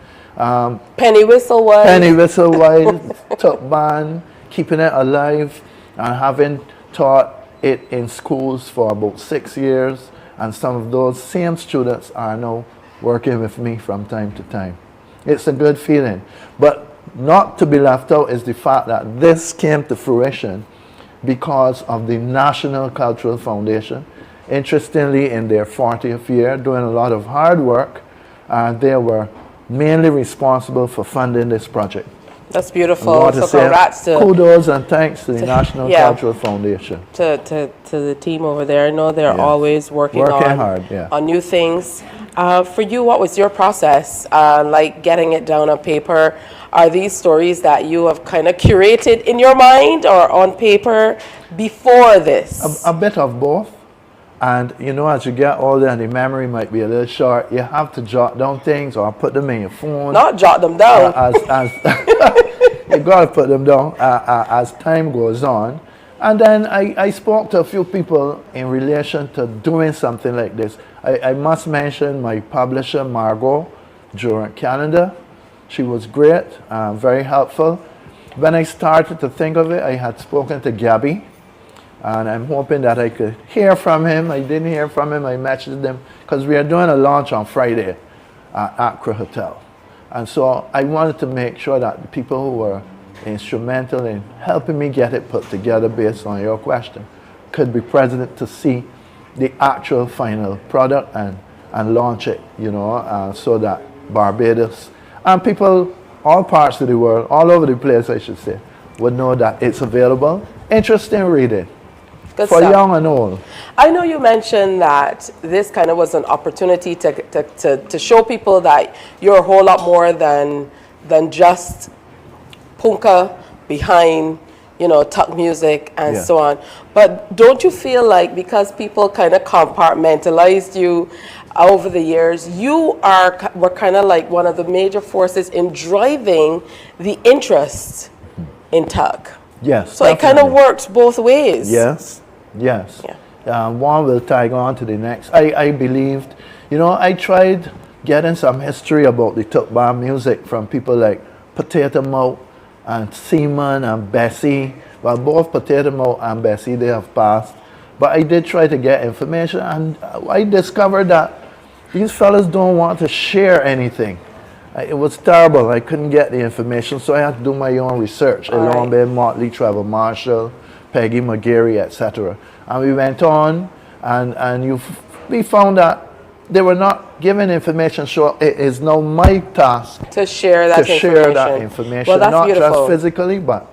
penny whistle wise, top band, keeping it alive, and having taught it in schools for about 6 years, and some of those same students are now working with me from time to time. It's a good feeling, but not to be left out is the fact that this came to fruition because of the National Cultural Foundation. Interestingly, in their 40th year, doing a lot of hard work, they were mainly responsible for funding this project. That's beautiful. So congrats to kudos and thanks to the National Cultural Foundation. To the team over there. I know they're always working hard, on new things. For you, what was your process like getting it down on paper? Are these stories that you have kind of curated in your mind or on paper before this? A bit of both. And you know, as you get older and the memory might be a little short, you have to jot down things or put them in your phone. Not jot them down. You got to put them down as time goes on. And then I spoke to a few people in relation to doing something like this. I must mention my publisher, Margot, during Canada. She was great, very helpful. When I started to think of it, I had spoken to Gabby, and I'm hoping that I could hear from him. I didn't hear from him. I messaged him because we are doing a launch on Friday at Accra Hotel. And so I wanted to make sure that the people who were instrumental in helping me get it put together based on your question could be present to see the actual final product and launch it, you know, so that Barbados and people, all parts of the world, all over the place, I should say, would know that it's available. Interesting reading. Good for stuff. Young and old. I know you mentioned that this kind of was an opportunity to show people that you're a whole lot more than just punka behind, you know, tuck music and so on. But don't you feel like because people kind of compartmentalized you over the years, you were kind of like one of the major forces in driving the interest in tuck? Yes. So it kind of works both ways. Yes. Yes. Yeah. One will tag on to the next. I believed, you know, I tried getting some history about the tuck band music from people like Potato Mouth and Seaman and Bessie. Well, both Potato Mouth and Bessie, they have passed. But I did try to get information, and I discovered that these fellas don't want to share anything. It was terrible. I couldn't get the information, so I had to do my own research. Along with Motley, Trevor Marshall, Peggy McGarry, etc. And we went on, and we found that they were not given information, so it is now my task to share that information. Well, that's not beautiful. Just physically, but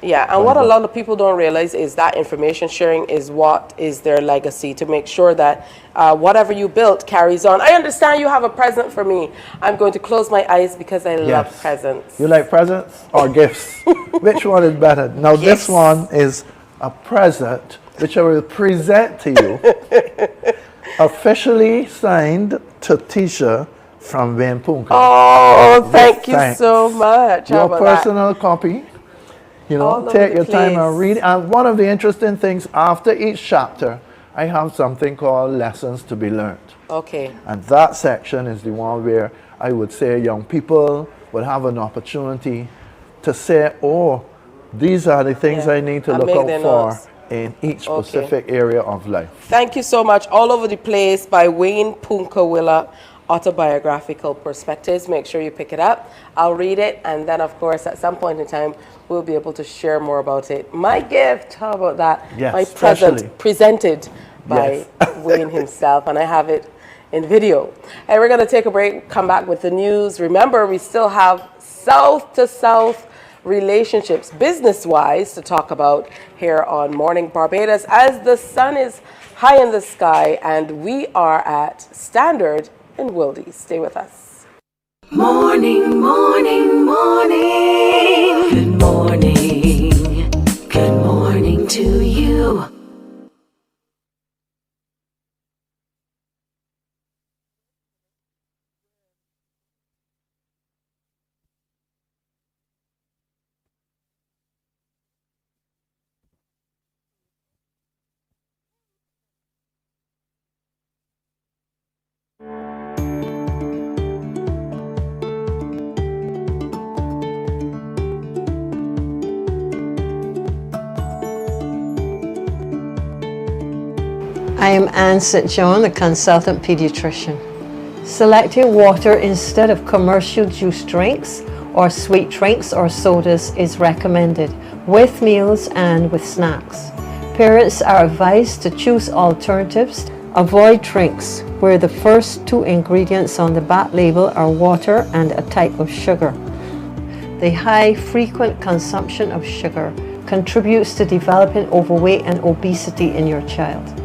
and what a lot of people don't realize is that information sharing is what is their legacy, to make sure that whatever you built carries on. I understand you have a present for me. I'm going to close my eyes because I love presents. You like presents or gifts? Which one is better? Now this one is a present which I will present to you. Officially signed to Tisha from Wayne Punka. Oh, thank you so much. Your personal copy. You know, take your time and read. And one of the interesting things, after each chapter, I have something called lessons to be learned. Okay. And that section is the one where I would say young people would have an opportunity to say, oh, these are the things I need to look out for in each specific area of life. Thank you so much. All Over the Place by Wayne Punka Willa, Autobiographical Perspectives. Make sure you pick it up. I'll read it, and then of course at some point in time we'll be able to share more about it. My gift, how about that? Yes, my present presented by Wayne himself, and I have it in video. And we're going to take a break, come back with the news. Remember, we still have South to South relationships, business-wise, to talk about here on Morning Barbados as the sun is high in the sky and we are at Standard in Wildey. Stay with us. Morning, morning, morning. Good morning. Good morning to you. I am Anne St. John, the consultant pediatrician. Selecting water instead of commercial juice drinks or sweet drinks or sodas is recommended with meals and with snacks. Parents are advised to choose alternatives. Avoid drinks where the first two ingredients on the back label are water and a type of sugar. The high frequent consumption of sugar contributes to developing overweight and obesity in your child.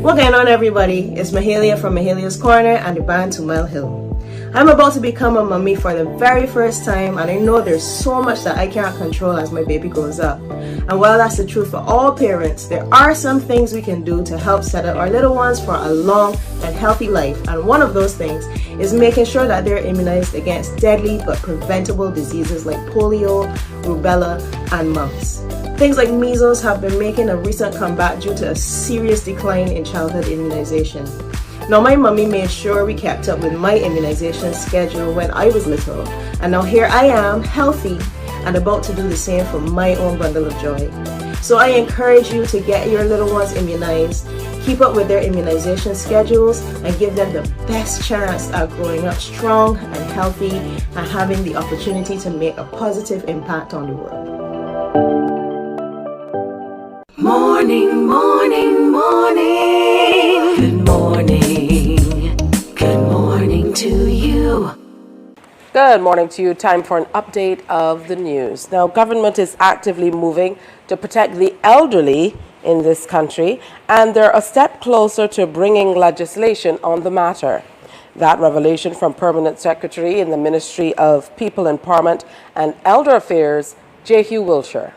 What's going on, everybody? It's Mahalia from Mahalia's Corner and the band to Mel Hill. I'm about to become a mommy for the very first time, and I know there's so much that I can't control as my baby grows up. And while that's the truth for all parents, there are some things we can do to help set up our little ones for a long and healthy life. And one of those things is making sure that they're immunized against deadly but preventable diseases like polio, rubella, and mumps. Things like measles have been making a recent comeback due to a serious decline in childhood immunization. Now, my mommy made sure we kept up with my immunization schedule when I was little, and now here I am, healthy, and about to do the same for my own bundle of joy. So I encourage you to get your little ones immunized, keep up with their immunization schedules, and give them the best chance at growing up strong and healthy and having the opportunity to make a positive impact on the world. Morning, morning, morning. Good morning. Good morning to you. Good morning to you. Time for an update of the news. Now, government is actively moving to protect the elderly in this country, and they're a step closer to bringing legislation on the matter. That revelation from Permanent Secretary in the Ministry of People Empowerment and Elder Affairs, J. Hugh Wilshire.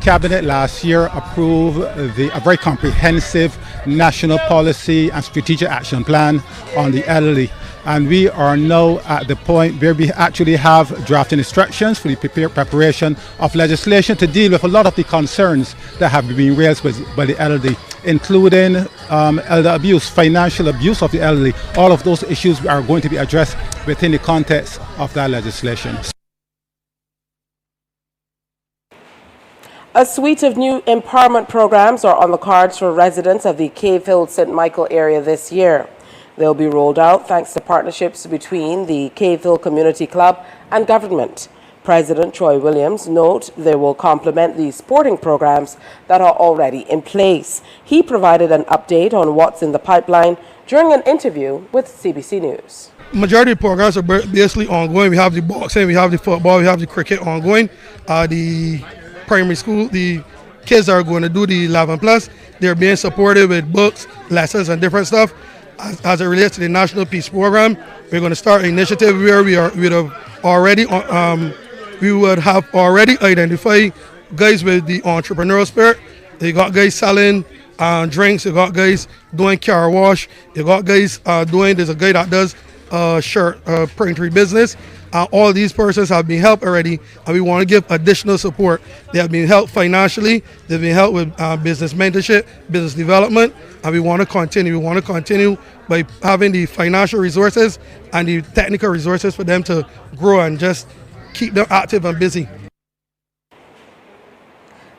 Cabinet last year approved a very comprehensive national policy and strategic action plan on the elderly. And we are now at the point where we actually have drafting instructions for the preparation of legislation to deal with a lot of the concerns that have been raised by the elderly, including elder abuse, financial abuse of the elderly. All of those issues are going to be addressed within the context of that legislation. A suite of new empowerment programs are on the cards for residents of the Cave Hill St. Michael area this year. They'll be rolled out thanks to partnerships between the Cave Hill Community Club and government. President Troy Williams noted they will complement the sporting programs that are already in place. He provided an update on what's in the pipeline during an interview with CBC News. Majority of programs are basically ongoing. We have the boxing, we have the football, we have the cricket ongoing. The primary school, the kids are going to do the 11+. They're being supported with books, lessons, and different stuff. As it relates to the National Peace Program, we're going to start an initiative where we would have already identified guys with the entrepreneurial spirit. They got guys selling drinks. They got guys doing car wash. They got guys there's a guy that does shirt printing business. All these persons have been helped already, and we want to give additional support. They have been helped financially, they've been helped with business mentorship, business development, and we want to continue. We want to continue by having the financial resources and the technical resources for them to grow and just keep them active and busy.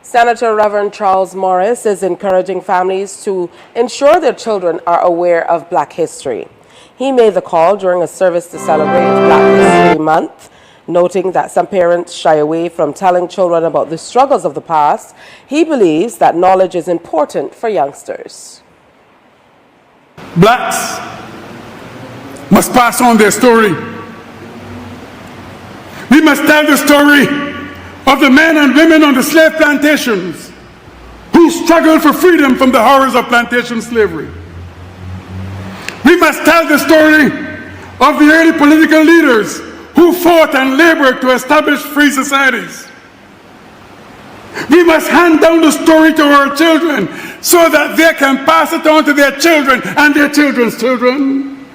Senator Reverend Charles Morris is encouraging families to ensure their children are aware of Black history. He made the call during a service to celebrate Black History Month, noting that some parents shy away from telling children about the struggles of the past. He believes that knowledge is important for youngsters. Blacks must pass on their story. We must tell the story of the men and women on the slave plantations who struggled for freedom from the horrors of plantation slavery. We must tell the story of the early political leaders who fought and labored to establish free societies. We must hand down the story to our children so that they can pass it on to their children and their children's children.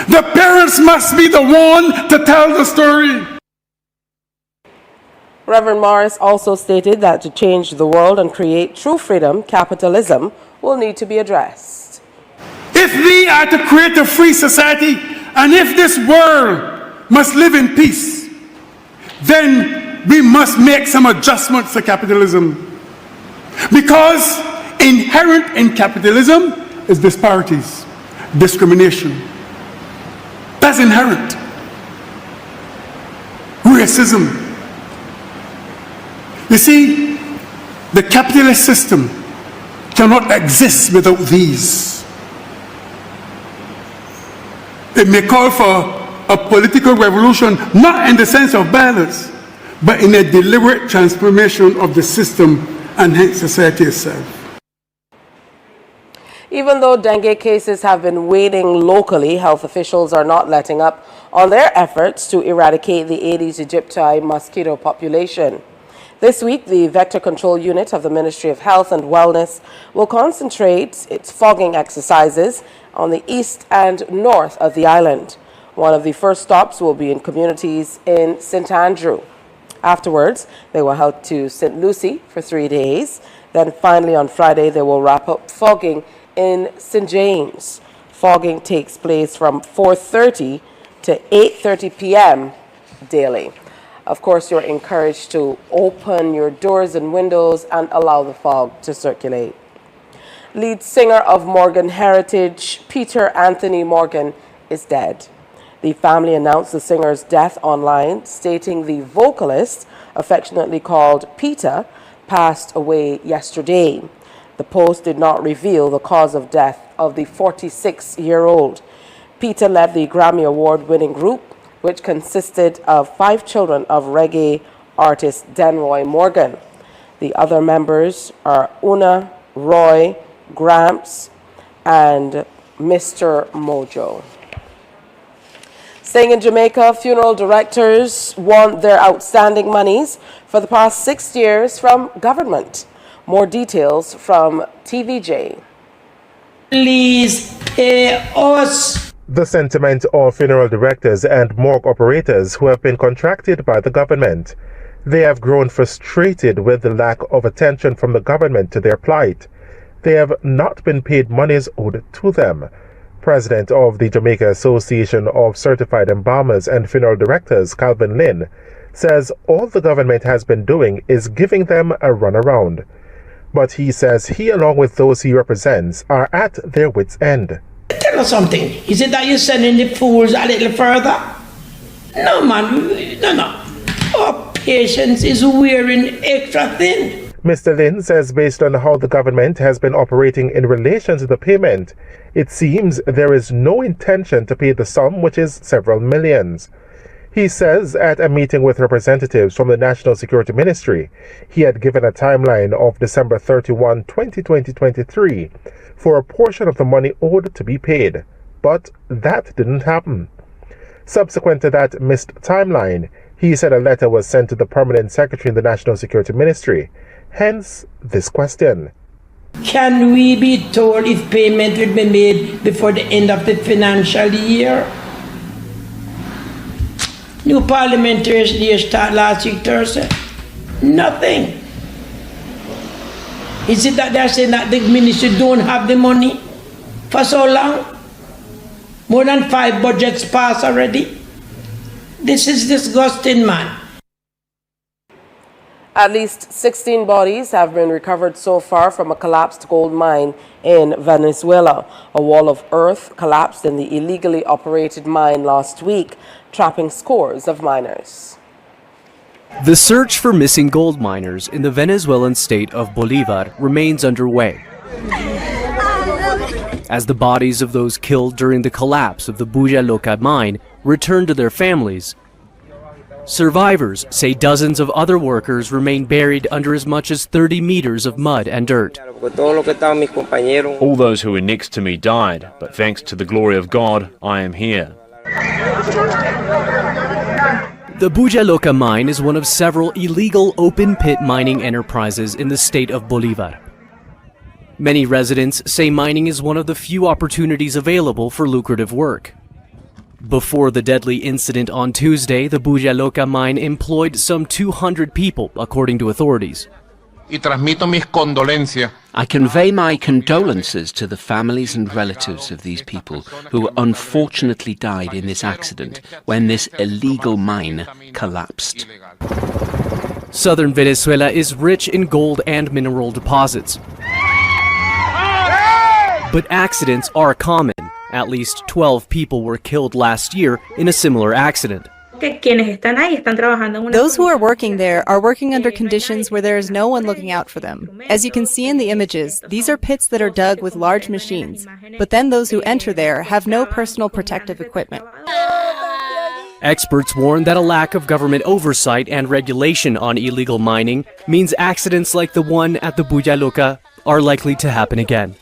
The parents must be the one to tell the story. Reverend Morris also stated that to change the world and create true freedom, capitalism will need to be addressed. If we are to create a free society, and if this world must live in peace, then we must make some adjustments to capitalism. Because inherent in capitalism is disparities, discrimination. That's inherent. Racism. You see, the capitalist system cannot exist without these. It may call for a political revolution, not in the sense of violence, but in a deliberate transformation of the system and hence society itself. Even though dengue cases have been waning locally, health officials are not letting up on their efforts to eradicate the Aedes aegypti mosquito population. This week, the Vector Control Unit of the Ministry of Health and Wellness will concentrate its fogging exercises on the east and north of the island. One of the first stops will be in communities in St. Andrew. Afterwards, they will head to St. Lucie for 3 days. Then finally on Friday, they will wrap up fogging in St. James. Fogging takes place from 4:30 to 8:30 p.m. daily. Of course, you're encouraged to open your doors and windows and allow the fog to circulate. Lead singer of Morgan Heritage, Peter Anthony Morgan, is dead. The family announced the singer's death online, stating the vocalist, affectionately called Peter, passed away yesterday. The post did not reveal the cause of death of the 46-year-old. Peter led the Grammy Award-winning group, which consisted of 5 children of reggae artist Denroy Morgan. The other members are Una, Roy, Gramps, and Mr. Mojo. Staying in Jamaica, funeral directors want their outstanding monies for the past 6 years from government. More details from TVJ. Please pay us. The sentiment of funeral directors and morgue operators who have been contracted by the government. They have grown frustrated with the lack of attention from the government to their plight. They have not been paid monies owed to them. President of the Jamaica Association of Certified Embalmers and Funeral Directors, Calvin Lynn, says all the government has been doing is giving them a runaround. But he says he, along with those he represents, are at their wits' end. Tell us something. Is it that you're sending the fools a little further? No, man. No. Our patience is wearing extra thin. Mr. Lynn says based on how the government has been operating in relation to the payment, it seems there is no intention to pay the sum, which is several millions. He says at a meeting with representatives from the National Security Ministry, he had given a timeline of December 31, 2023 for a portion of the money owed to be paid, but that didn't happen. Subsequent to that missed timeline, he said a letter was sent to the Permanent Secretary in the National Security Ministry. Hence, this question. Can we be told if payment will be made before the end of the financial year? New parliamentary year start last week Thursday. Nothing. Is it that they're saying that the ministry don't have the money for so long? More than 5 budgets passed already. This is disgusting, man. At least 16 bodies have been recovered so far from a collapsed gold mine in Venezuela. A wall of earth collapsed in the illegally operated mine last week, trapping scores of miners. The search for missing gold miners in the Venezuelan state of Bolívar remains underway, as the bodies of those killed during the collapse of the Bulla Loca mine return to their families. Survivors say dozens of other workers remain buried under as much as 30 meters of mud and dirt. All those who were next to me died, but thanks to the glory of God, I am here. The Bulla Loca mine is one of several illegal open-pit mining enterprises in the state of Bolívar. Many residents say mining is one of the few opportunities available for lucrative work. Before the deadly incident on Tuesday, the Bulla Loca mine employed some 200 people, according to authorities. I convey my condolences to the families and relatives of these people who unfortunately died in this accident when this illegal mine collapsed. Southern Venezuela is rich in gold and mineral deposits. But accidents are common. At least 12 people were killed last year in a similar accident. Those who are working there are working under conditions where there is no one looking out for them. As you can see in the images, these are pits that are dug with large machines, but then those who enter there have no personal protective equipment. Experts warn that a lack of government oversight and regulation on illegal mining means accidents like the one at the Bulla Loca are likely to happen again.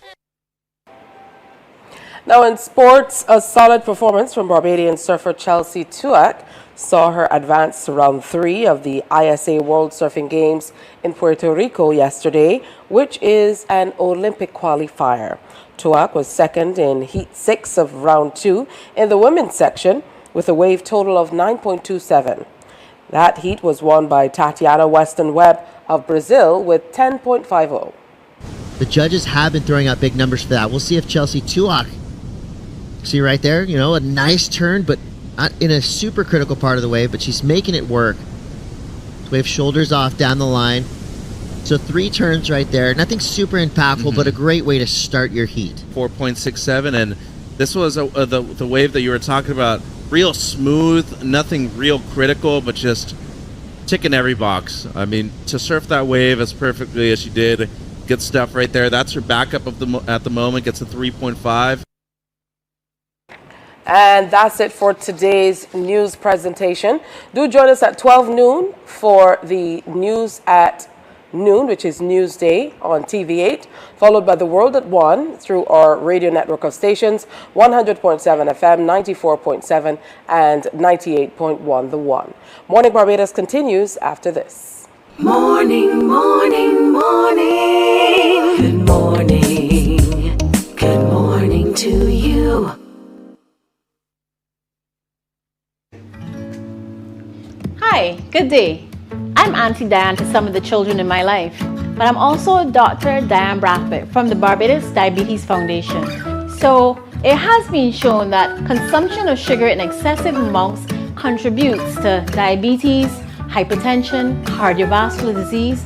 Now in sports, a solid performance from Barbadian surfer Chelsea Tuak saw her advance to round 3 of the ISA World Surfing Games in Puerto Rico yesterday, which is an Olympic qualifier. Tuak was second in Heat 6 of round 2 in the women's section with a wave total of 9.27. That heat was won by Tatiana Weston Webb of Brazil with 10.50. The judges have been throwing out big numbers for that. We'll see if Chelsea Tuak, see right there, you know, a nice turn, but not in a super critical part of the wave, but she's making it work. Wave shoulders off down the line. So 3 turns right there. Nothing super impactful, but a great way to start your heat. 4.67, and this was the wave that you were talking about. Real smooth, nothing real critical, but just ticking every box. I mean, to surf that wave as perfectly as she did, good stuff right there. That's her backup at the moment, gets a 3.5. And that's it for today's news presentation. Do join us at 12 noon for the news at noon, which is Newsday on TV8, followed by The World at 1 through our radio network of stations, 100.7 FM, 94.7, and 98.1 The One. Morning Barbados continues after this. Morning, morning, morning. Good morning. Good morning to you. Hi, good day. I'm Auntie Diane to some of the children in my life, but I'm also Dr. Diane Brathwaite from the Barbados Diabetes Foundation. So it has been shown that consumption of sugar in excessive amounts contributes to diabetes, hypertension, cardiovascular disease,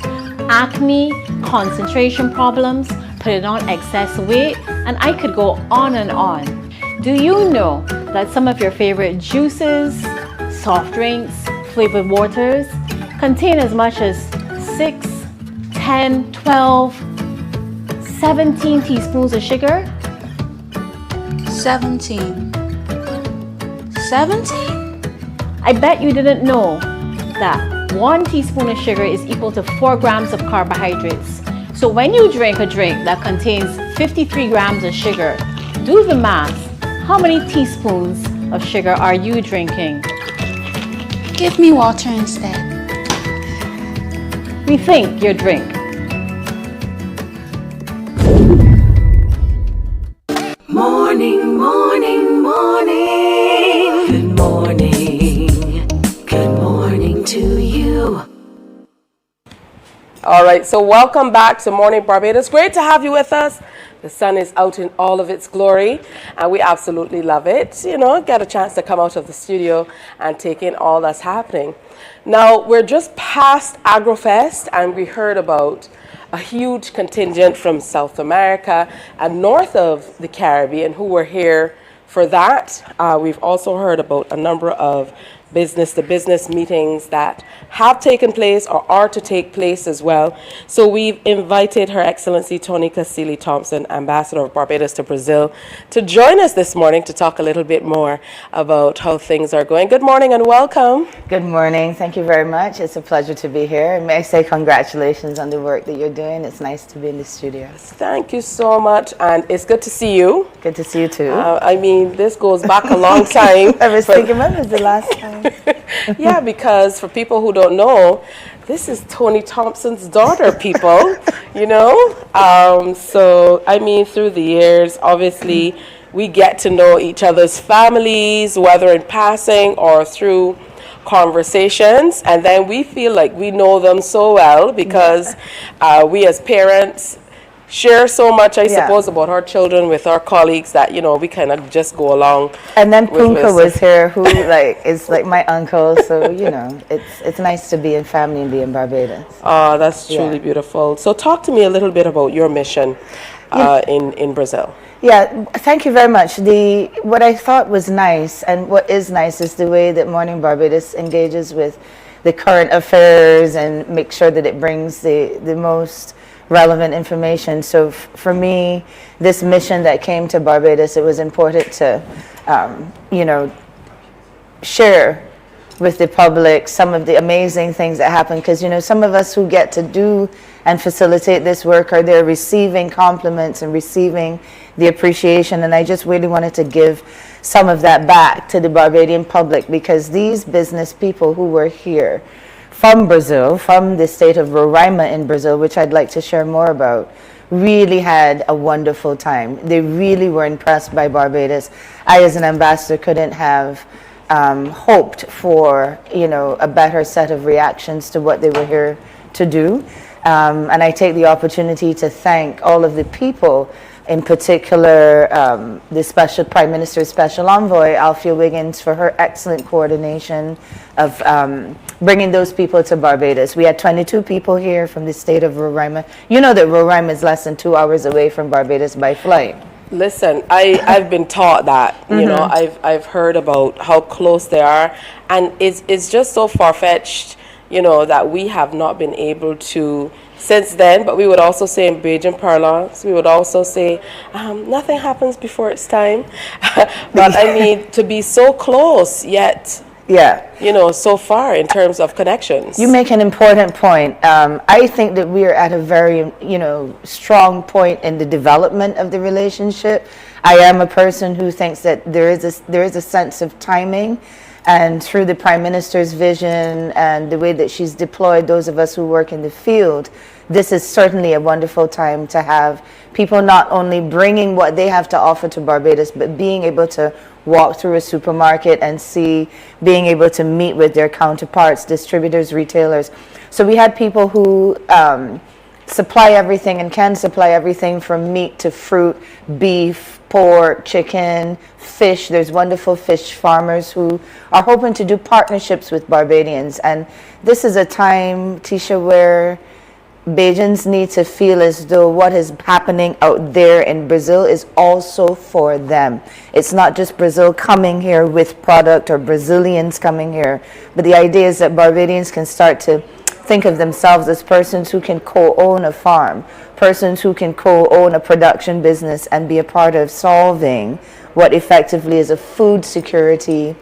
acne, concentration problems, putting on excess weight, and I could go on and on. Do you know that some of your favorite juices, soft drinks, flavored waters contain as much as 6, 10, 12, 17 teaspoons of sugar? 17. 17? I bet you didn't know that 1 teaspoon of sugar is equal to 4 grams of carbohydrates. So when you drink a drink that contains 53 grams of sugar, do the math. How many teaspoons of sugar are you drinking? Give me water instead. Rethink your drink. Morning, morning, morning. Good morning. Good morning to you. All right, so welcome back to Morning Barbados. Great to have you with us. The sun is out in all of its glory, and we absolutely love it. You know, get a chance to come out of the studio and take in all that's happening. Now, we're just past AgroFest, and we heard about a huge contingent from South America and north of the Caribbean who were here for that. We've also heard about a number of business-to-business meetings that have taken place or are to take place as well. So we've invited Her Excellency Tony Casilli-Thompson, Ambassador of Barbados to Brazil, to join us this morning to talk a little bit more about how things are going. Good morning and welcome. Good morning. Thank you very much. It's a pleasure to be here. And may I say congratulations on the work that you're doing. It's nice to be in the studio. Thank you so much, and it's good to see you. Good to see you too. I mean, this goes back a long time. I was thinking, when was the last time? Yeah, because for people who don't know, this is Tony Thompson's daughter, people, you know? So, I mean, through the years, obviously, we get to know each other's families, whether in passing or through conversations, and then we feel like we know them so well because we as parents share so much, I suppose, about our children with our colleagues that, you know, we kind of just go along. And then Punka was here, who is like my uncle, so, you know, it's nice to be in family and be in Barbados. Oh, that's truly beautiful. So talk to me a little bit about your mission in Brazil. Yeah, thank you very much. What I thought was nice, and what is nice, is the way that Morning Barbados engages with the current affairs and make sure that it brings the most relevant information. So for me, this mission that came to Barbados, it was important to, you know, share with the public some of the amazing things that happen, because, you know, some of us who get to do and facilitate this work are there receiving compliments and receiving the appreciation. And I just really wanted to give some of that back to the Barbadian public, because these business people who were here from Brazil, from the state of Roraima in Brazil, which I'd like to share more about, really had a wonderful time. They really were impressed by Barbados. I, as an ambassador, couldn't have hoped for, a better set of reactions to what they were here to do. And I take the opportunity to thank all of the people, in particular the special Prime Minister's Special Envoy, Althea Wiggins, for her excellent coordination of bringing those people to Barbados. We had 22 people here from the state of Roraima. You know that Roraima is less than 2 hours away from Barbados by flight. Listen, I've been taught that, I've heard about how close they are, and it's just so far-fetched, that we have not been able to since then. But we would also say in Bajan parlance, we would also say, nothing happens before it's time. But I mean, to be so close yet, so far in terms of connections. You make an important point. I think that we are at a very, strong point in the development of the relationship. I am a person who thinks that there is a sense of timing, and through the Prime Minister's vision and the way that she's deployed those of us who work in the field, this is certainly a wonderful time to have people not only bringing what they have to offer to Barbados, but being able to walk through a supermarket and being able to meet with their counterparts, distributors, retailers. So we had people who supply everything and can supply everything from meat to fruit, beef, pork, chicken, fish. There's wonderful fish farmers who are hoping to do partnerships with Barbadians. And this is a time, Tisha, where Bajans need to feel as though what is happening out there in Brazil is also for them. It's not just Brazil coming here with product or Brazilians coming here, but the idea is that Barbadians can start to think of themselves as persons who can co-own a farm, persons who can co-own a production business and be a part of solving what effectively is a food security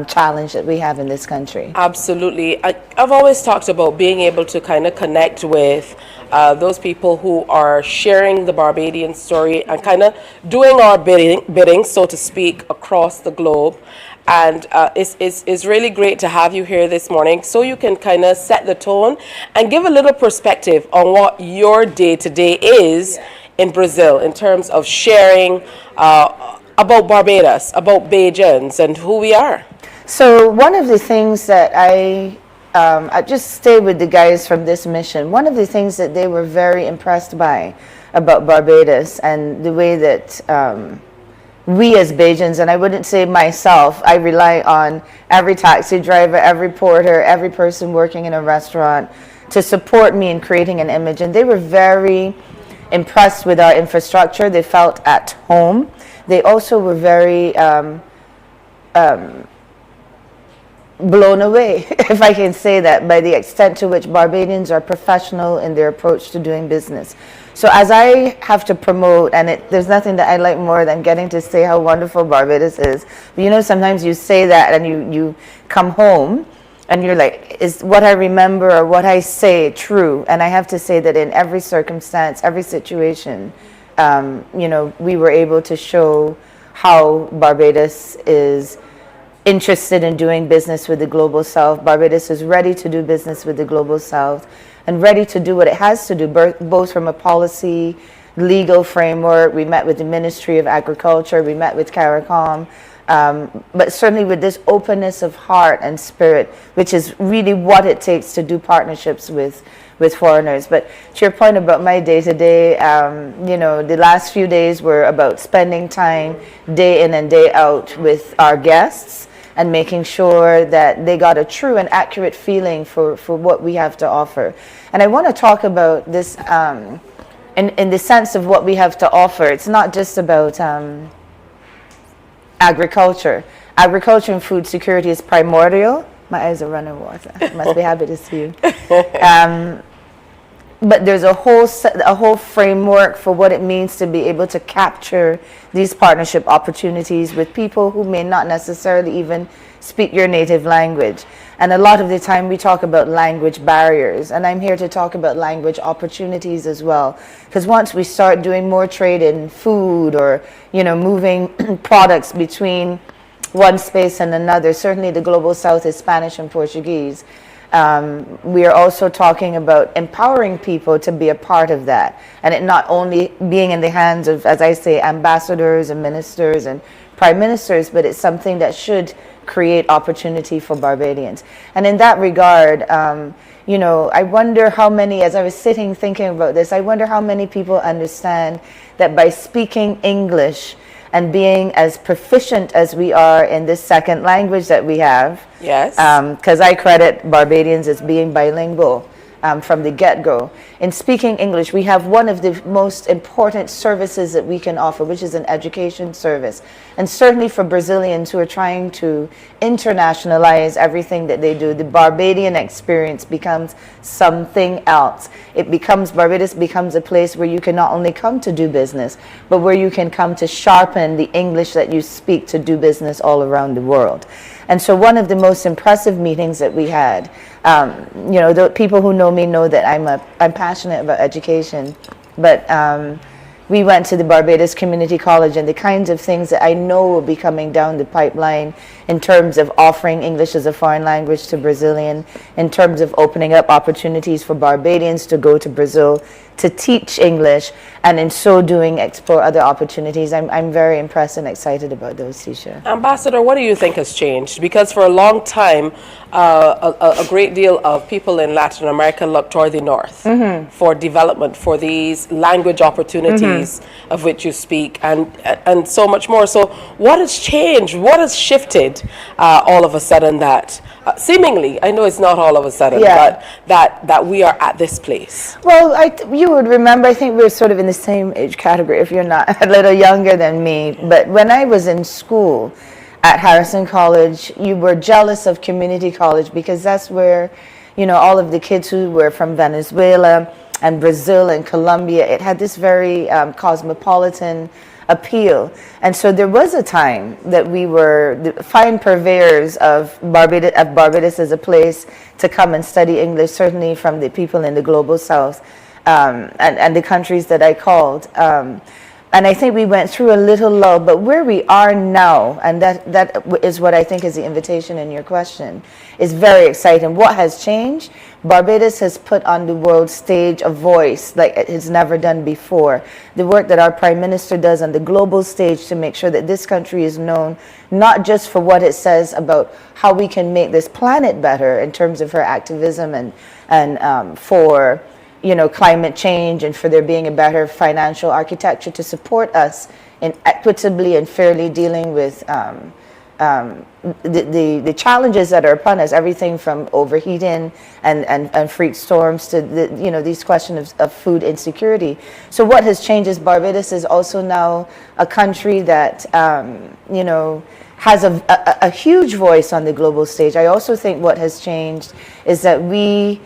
challenge that we have in this country. Absolutely. I've always talked about being able to kind of connect with those people who are sharing the Barbadian story and kind of doing our bidding, so to speak, across the globe. And it's really great to have you here this morning, so you can kind of set the tone and give a little perspective on what your day-to-day is in Brazil in terms of sharing about Barbados, about Bajans, and who we are. So one of the things that I just stay with the guys from this mission, one of the things that they were very impressed by about Barbados and the way that we as Bajans, and I wouldn't say myself, I rely on every taxi driver, every porter, every person working in a restaurant to support me in creating an image. And they were very impressed with our infrastructure. They felt at home. They also were very blown away, if I can say that, by the extent to which Barbadians are professional in their approach to doing business. So as I have to promote, and there's nothing that I like more than getting to say how wonderful Barbados is. But sometimes you say that and you come home and you're like, is what I remember or what I say true? And I have to say that in every circumstance, every situation, we were able to show how Barbados is interested in doing business with the Global South. Barbados is ready to do business with the Global South and ready to do what it has to do, both from a policy, legal framework. We met with the Ministry of Agriculture, we met with CARICOM, but certainly with this openness of heart and spirit, which is really what it takes to do partnerships with foreigners. But to your point about my day-to-day, the last few days were about spending time day in and day out with our guests and making sure that they got a true and accurate feeling for what we have to offer. And I want to talk about this in the sense of what we have to offer. It's not just about agriculture. Agriculture and food security is primordial. My eyes are running water. Must be happy to see you. but there's a whole framework for what it means to be able to capture these partnership opportunities with people who may not necessarily even speak your native language. And a lot of the time we talk about language barriers, and I'm here to talk about language opportunities as well. Because once we start doing more trade in food, or moving products between one space and another, certainly the global south is Spanish and Portuguese. We are also talking about empowering people to be a part of that, and it not only being in the hands of, as I say, ambassadors and ministers and prime ministers, but it's something that should create opportunity for Barbadians. And in that regard, I wonder how many, as I was sitting thinking about this, I wonder how many people understand that by speaking English and being as proficient as we are in this second language that we have, yes, because I credit Barbadians as being bilingual from the get-go. In speaking English, we have one of the most important services that we can offer, which is an education service. And certainly for Brazilians who are trying to internationalize everything that they do, the Barbadian experience becomes something else. Barbados becomes a place where you can not only come to do business, but where you can come to sharpen the English that you speak to do business all around the world. And so one of the most impressive meetings that we had, the people who know me know that I'm passionate about education, but we went to the Barbados Community College, and the kinds of things that I know will be coming down the pipeline in terms of offering English as a foreign language to Brazilian, in terms of opening up opportunities for Barbadians to go to Brazil to teach English, and in so doing explore other opportunities. I'm very impressed and excited about those, Tisha. Ambassador, what do you think has changed? Because for a long time, a great deal of people in Latin America look toward the north for development, for these language opportunities of which you speak, and so much more. So what has changed? What has shifted all of a sudden that seemingly, I know it's not all of a sudden, but that we are at this place? Well, you would remember, I think we're sort of in the same age category if you're not a little younger than me, but when I was in school at Harrison College, you were jealous of community college because that's where, all of the kids who were from Venezuela and Brazil and Colombia, it had this very cosmopolitan appeal. And so there was a time that we were the fine purveyors of Barbados as a place to come and study English, certainly from the people in the global south and the countries that I called. And I think we went through a little lull, but where we are now, and that is what I think is the invitation in your question, is very exciting. What has changed? Barbados has put on the world stage a voice like it has never done before. The work that our Prime Minister does on the global stage to make sure that this country is known, not just for what it says about how we can make this planet better in terms of her activism and for climate change, and for there being a better financial architecture to support us in equitably and fairly dealing with the challenges that are upon us, everything from overheating and freak storms to these questions of food insecurity. So what has changed is Barbados is also now a country that has a huge voice on the global stage. I also think what has changed is that we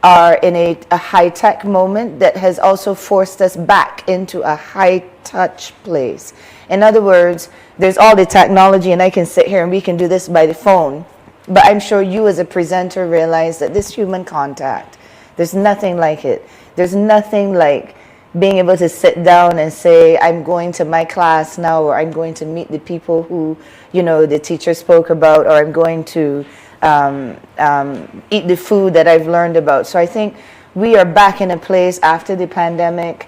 are in a high-tech moment that has also forced us back into a high-touch place. In other words, there's all the technology, and I can sit here and we can do this by the phone, but I'm sure you as a presenter realize that this human contact, there's nothing like it. There's nothing like being able to sit down and say, I'm going to my class now, or I'm going to meet the people who, the teacher spoke about, or I'm going to eat the food that I've learned about. So I think we are back in a place after the pandemic,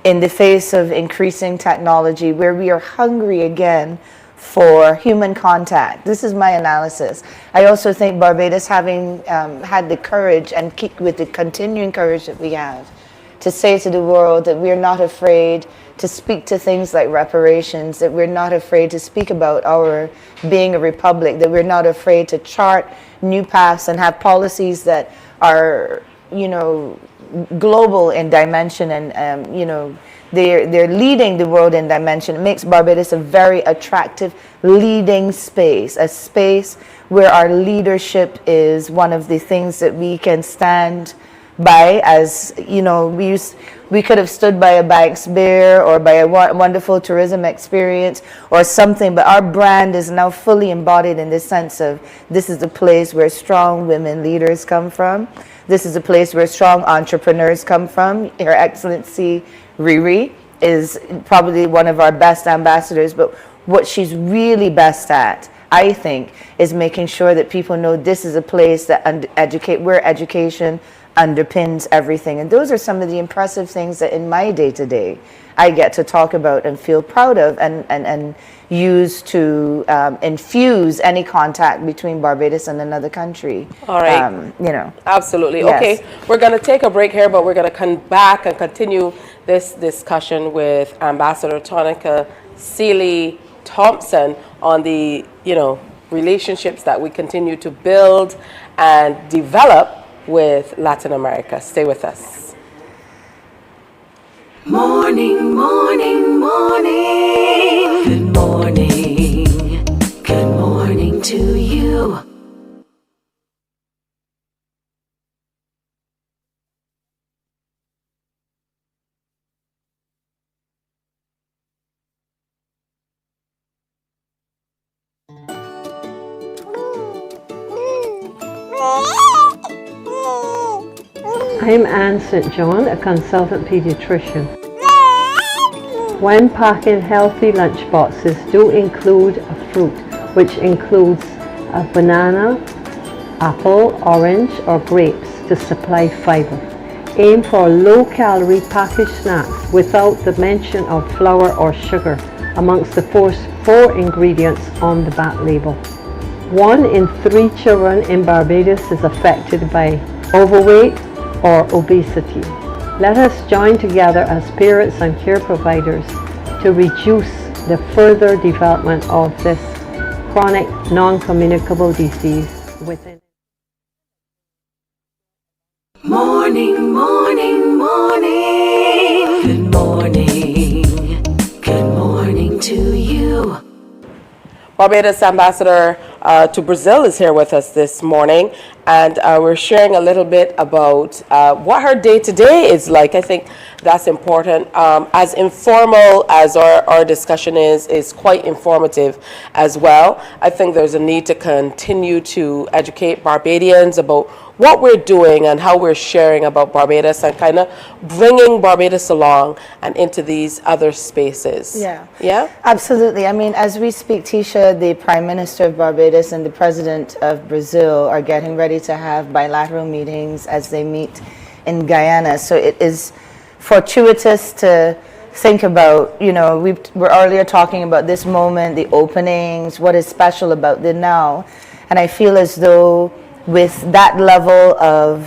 in the face of increasing technology, where we are hungry again for human contact. This is my analysis. I also think Barbados, having had the courage and with the continuing courage that we have to say to the world that we're not afraid to speak to things like reparations, that we're not afraid to speak about our being a republic, that we're not afraid to chart new paths and have policies that are, global in dimension, and they're leading the world in dimension. It makes Barbados a very attractive leading space, a space where our leadership is one of the things that we can stand by, as you know, we could have stood by a Banks Beer or by a wonderful tourism experience or something, but our brand is now fully embodied in this sense of this is the place where strong women leaders come from. This is a place where strong entrepreneurs come from. Her Excellency Riri is probably one of our best ambassadors, but what she's really best at, I think, is making sure that people know this is a place that where education underpins everything. And those are some of the impressive things that in my day-to-day I get to talk about and feel proud of and use to infuse any contact between Barbados and another country. All right. You know. Absolutely. Yes. Okay, we're going to take a break here, but we're going to come back and continue this discussion with Ambassador Tonica Seeley Thompson on the, relationships that we continue to build and develop with Latin America. Stay with us. Morning, morning, morning. Good morning. Good morning to you. I'm Anne St. John, a consultant pediatrician. When packing healthy lunch boxes, do include a fruit, which includes a banana, apple, orange, or grapes to supply fiber. Aim for low-calorie packaged snacks without the mention of flour or sugar amongst the four ingredients on the back label. 1 in 3 children in Barbados is affected by overweight or obesity. Let us join together as parents and care providers to reduce the further development of this chronic non-communicable disease within. Morning, morning, morning. Good morning. Good morning to you. Barbados Ambassador to Brazil is here with us this morning, and we're sharing a little bit about what her day-to-day is like. I think that's important. As informal as our discussion is quite informative as well. I think there's a need to continue to educate Barbadians about what we're doing and how we're sharing about Barbados and kind of bringing Barbados along and into these other spaces. Yeah, absolutely. I mean, as we speak, Tisha, the Prime Minister of Barbados and the President of Brazil are getting ready to have bilateral meetings as they meet in Guyana. So it is fortuitous to think about, we were earlier talking about this moment, the openings, what is special about the now. And I feel as though with that level of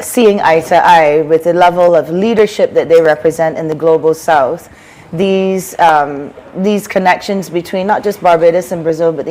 seeing eye to eye, with the level of leadership that they represent in the global south, these connections between not just Barbados and Brazil, but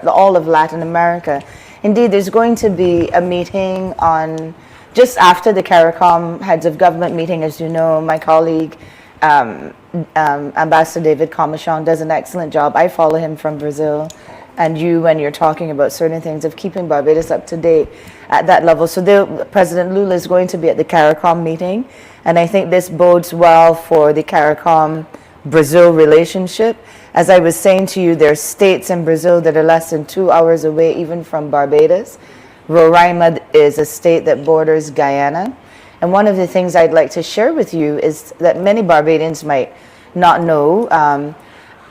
all of Latin America. Indeed, there's going to be a meeting on just after the CARICOM heads of government meeting. As you know, my colleague Ambassador David Comachon does an excellent job. I follow him from Brazil. And when you're talking about certain things, of keeping Barbados up to date at that level. So President Lula is going to be at the CARICOM meeting, and I think this bodes well for the CARICOM-Brazil relationship. As I was saying to you, there are states in Brazil that are less than 2 hours away even from Barbados. Roraima is a state that borders Guyana. And one of the things I'd like to share with you is that many Barbadians might not know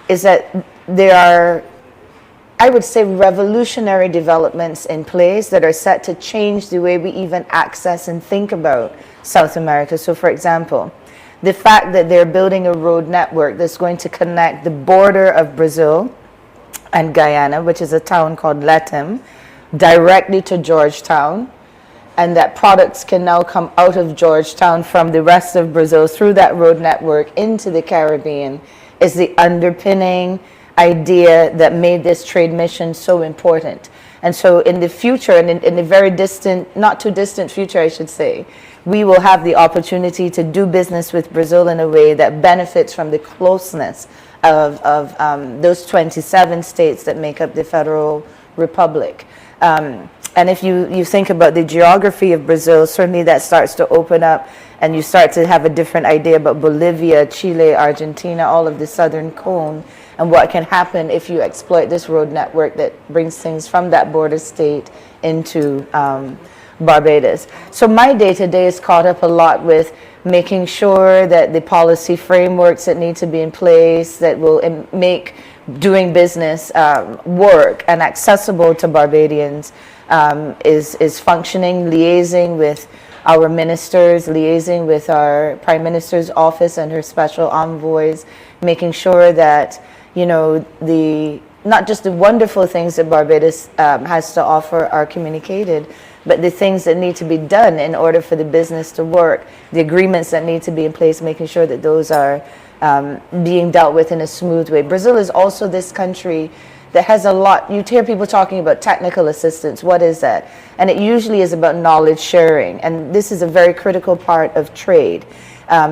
is that there are, I would say, revolutionary developments in place that are set to change the way we even access and think about South America. So, for example, the fact that they're building a road network that's going to connect the border of Brazil and Guyana, which is a town called Letem, directly to Georgetown, and that products can now come out of Georgetown from the rest of Brazil through that road network into the Caribbean, is the underpinning idea that made this trade mission so important. And so in the future, and in the very distant, not too distant future, I should say, we will have the opportunity to do business with Brazil in a way that benefits from the closeness of those 27 states that make up the Federal Republic. And if you think about the geography of Brazil, certainly that starts to open up, and you start to have a different idea about Bolivia, Chile, Argentina, all of the southern cone, and what can happen if you exploit this road network that brings things from that border state into Barbados. So my day-to-day is caught up a lot with making sure that the policy frameworks that need to be in place that will make doing business work and accessible to Barbadians is functioning, liaising with our ministers, liaising with our Prime Minister's office and her special envoys, making sure that, you know, not just the wonderful things that Barbados has to offer are communicated, but the things that need to be done in order for the business to work, the agreements that need to be in place, making sure that those are being dealt with in a smooth way. Brazil is also this country that has a lot, you hear people talking about technical assistance. What is that? And it usually is about knowledge sharing. And this is a very critical part of trade.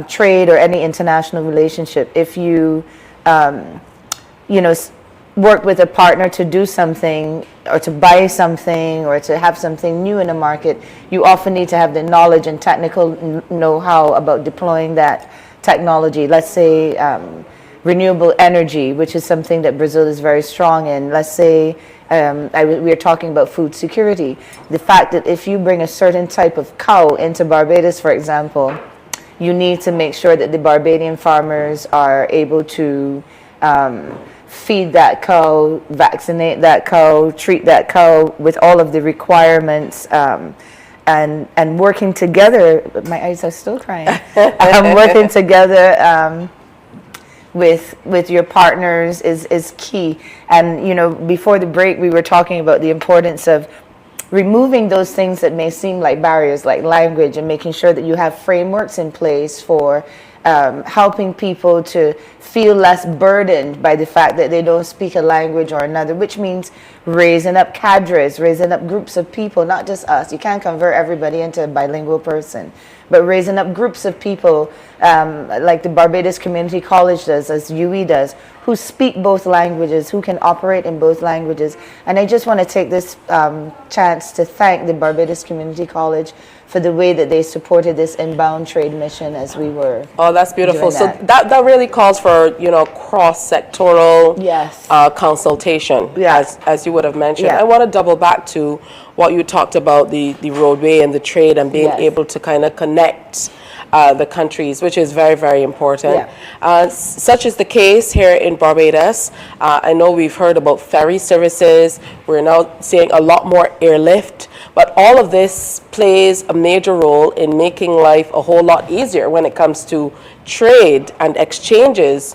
Trade or any international relationship. If you, you know, work with a partner to do something or to buy something or to have something new in a market, you often need to have the knowledge and technical know-how about deploying that technology. Let's say renewable energy, which is something that Brazil is very strong in. Let's say we are talking about food security. The fact that if you bring a certain type of cow into Barbados, for example, you need to make sure that the Barbadian farmers are able to feed that cow, vaccinate that cow, treat that cow with all of the requirements, and working together. My eyes are still crying. Working together with your partners is key. And you know, before the break, we were talking about the importance of removing those things that may seem like barriers, like language, and making sure that you have frameworks in place for helping people to feel less burdened by the fact that they don't speak a language or another, which means raising up cadres, raising up groups of people, not just us. You can't convert everybody into a bilingual person, but raising up groups of people like the Barbados Community College does, as UE does, who speak both languages, who can operate in both languages. And I just want to take this chance to thank the Barbados Community College for the way that they supported this inbound trade mission as we were. Oh, that's beautiful. That. So that really calls for, you know, cross-sectoral consultation, as you would have mentioned. Yeah. I want to double back to what you talked about, the roadway and the trade and being able to kind of connect the countries, which is very, very important. Such is the case here in Barbados. I know we've heard about ferry services. We're now seeing a lot more airlift, but all of this plays a major role in making life a whole lot easier when it comes to trade and exchanges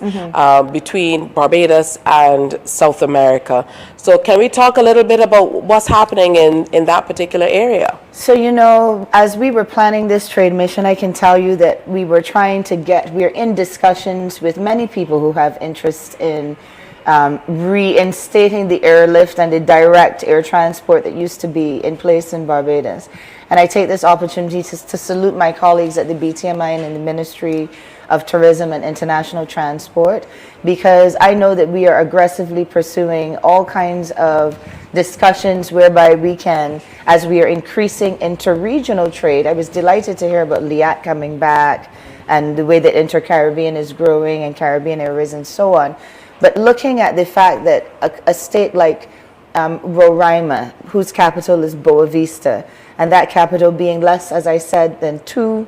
between Barbados and South America. So can we talk a little bit about what's happening in that particular area? So, you know, as we were planning this trade mission, I can tell you that we were in discussions with many people who have interest in reinstating the airlift and the direct air transport that used to be in place in Barbados. And I take this opportunity to salute my colleagues at the BTMI and in the Ministry of Tourism and International Transport, because I know that we are aggressively pursuing all kinds of discussions whereby we can, as we are increasing interregional trade. I was delighted to hear about LIAC coming back and the way that Inter-Caribbean is growing and Caribbean Airways and so on. But looking at the fact that a state like Roraima, whose capital is Boa Vista, and that capital being less, as I said, than 2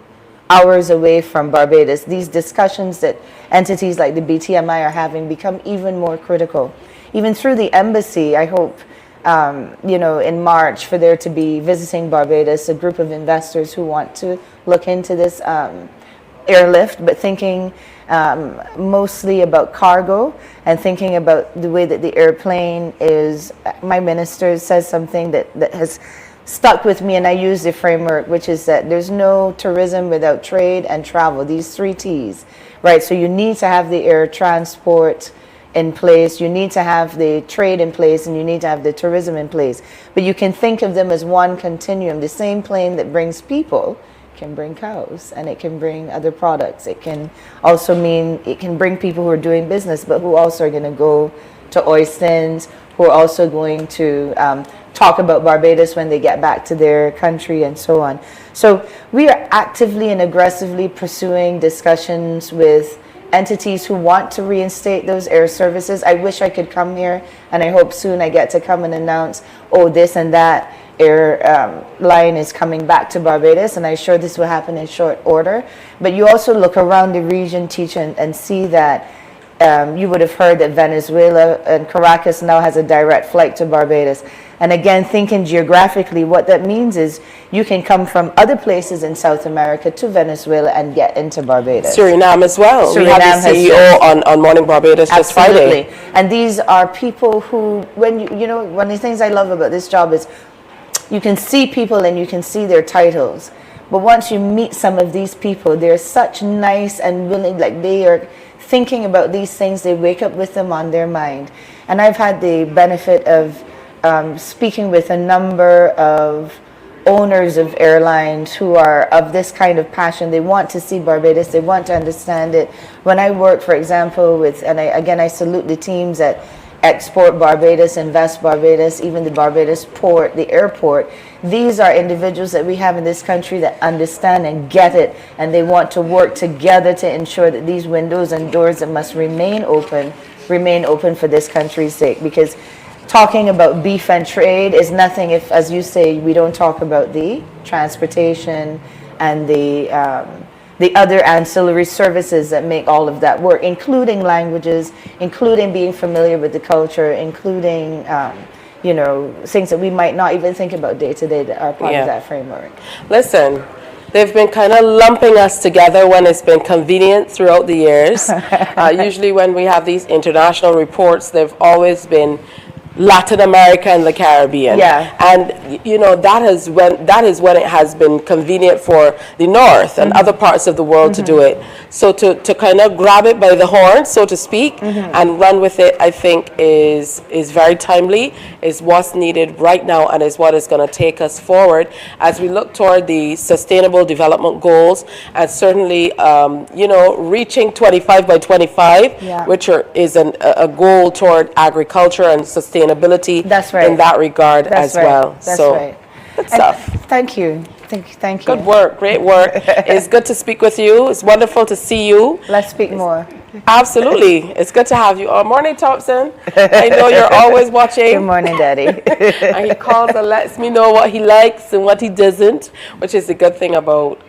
hours away from Barbados, these discussions that entities like the BTMI are having become even more critical. Even through the embassy, I hope, you know, in March for there to be visiting Barbados, a group of investors who want to look into this airlift, but thinking mostly about cargo and thinking about the way that the airplane is. My minister says something that has stuck with me, and I use the framework, which is that there's no tourism without trade and travel, these 3 T's, right? So you need to have the air transport in place, you need to have the trade in place, and you need to have the tourism in place. But you can think of them as one continuum. The same plane that brings people can bring cows, and it can bring other products. It can also mean it can bring people who are doing business, but who also are going to go to Oistins, who are also going to talk about Barbados when they get back to their country and so on. So we are actively and aggressively pursuing discussions with entities who want to reinstate those air services. I wish I could come here, and I hope soon I get to come and announce, oh, this and that air line is coming back to Barbados, and I'm sure this will happen in short order. But you also look around the region, teacher, and see that you would have heard that Venezuela and Caracas now has a direct flight to Barbados. And again, thinking geographically, what that means is you can come from other places in South America to Venezuela and get into Barbados. Suriname as well. Suriname we have the CEO on Morning Barbados just Friday. And these are people who, when you know, one of the things I love about this job is you can see people and you can see their titles. But once you meet some of these people, they're such nice and willing, like they are thinking about these things, they wake up with them on their mind. And I've had the benefit of speaking with a number of owners of airlines who are of this kind of passion. They want to see Barbados, they want to understand it. When I work, for example, with, and I salute the teams at Export Barbados, Invest Barbados, even the Barbados port, the airport. These are individuals that we have in this country that understand and get it, and they want to work together to ensure that these windows and doors that must remain open for this country's sake. Because talking about beef and trade is nothing if, as you say, we don't talk about the transportation and the other ancillary services that make all of that work, including languages, including being familiar with the culture, including you know, things that we might not even think about day to day that are part of that framework. Listen, they've been kind of lumping us together when it's been convenient throughout the years. Usually when we have these international reports, they've always been Latin America and the Caribbean. Yeah. And you know, that is when it has been convenient for the North and other parts of the world to do it. So to kind of grab it by the horn, so to speak, and run with it, I think is very timely, is what's needed right now, and is what is going to take us forward as we look toward the Sustainable Development Goals, and certainly you know, reaching 25 by 25, which is a goal toward agriculture and sustainability. That's right. In that regard as well. That's so, right. Good stuff. Thank you. Thank you. Good work. Great work. It's good to speak with you. It's wonderful to see you. Let's speak more. Absolutely. It's good to have you. Morning, Thompson. I know you're always watching. Good morning, Daddy. And he calls and lets me know what he likes and what he doesn't, which is the good thing about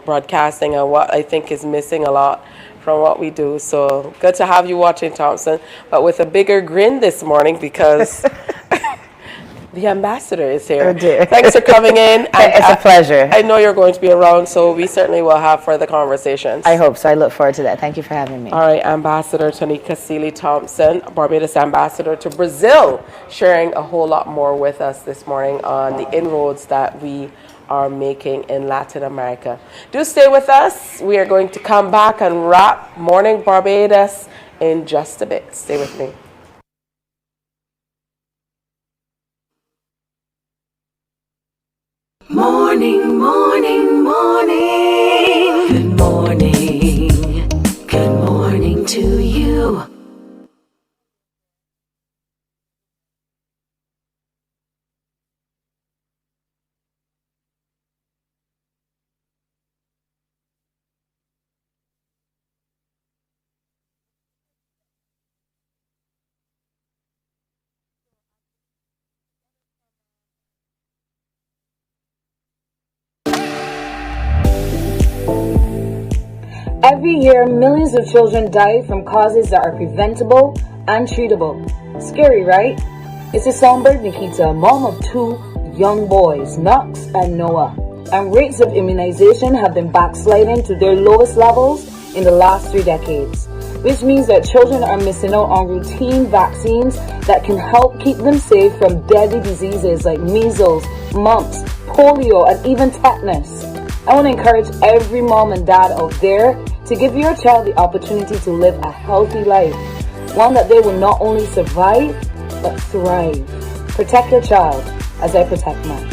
broadcasting, and what I think is missing a lot from what we do. So good to have you watching, Thompson, but with a bigger grin this morning because the ambassador is here. Oh dear. Thanks for coming in. It's a pleasure. I know you're going to be around, so we certainly will have further conversations. I hope so. I look forward to that. Thank you for having me. All right, Ambassador Tanika Seeley Thompson, Barbados Ambassador to Brazil, sharing a whole lot more with us this morning on the inroads that we are making in Latin America. Do stay with us. We are going to come back and wrap Morning Barbados in just a bit. Stay with me. Morning, morning, morning. Good morning. Good morning to you. Every year, millions of children die from causes that are preventable and treatable. Scary, right? It's a songbird Nikita, mom of two young boys, Knox and Noah. And rates of immunization have been backsliding to their lowest levels in the last 3 decades, which means that children are missing out on routine vaccines that can help keep them safe from deadly diseases like measles, mumps, polio, and even tetanus. I want to encourage every mom and dad out there to give your child the opportunity to live a healthy life, one that they will not only survive, but thrive. Protect your child as I protect mine.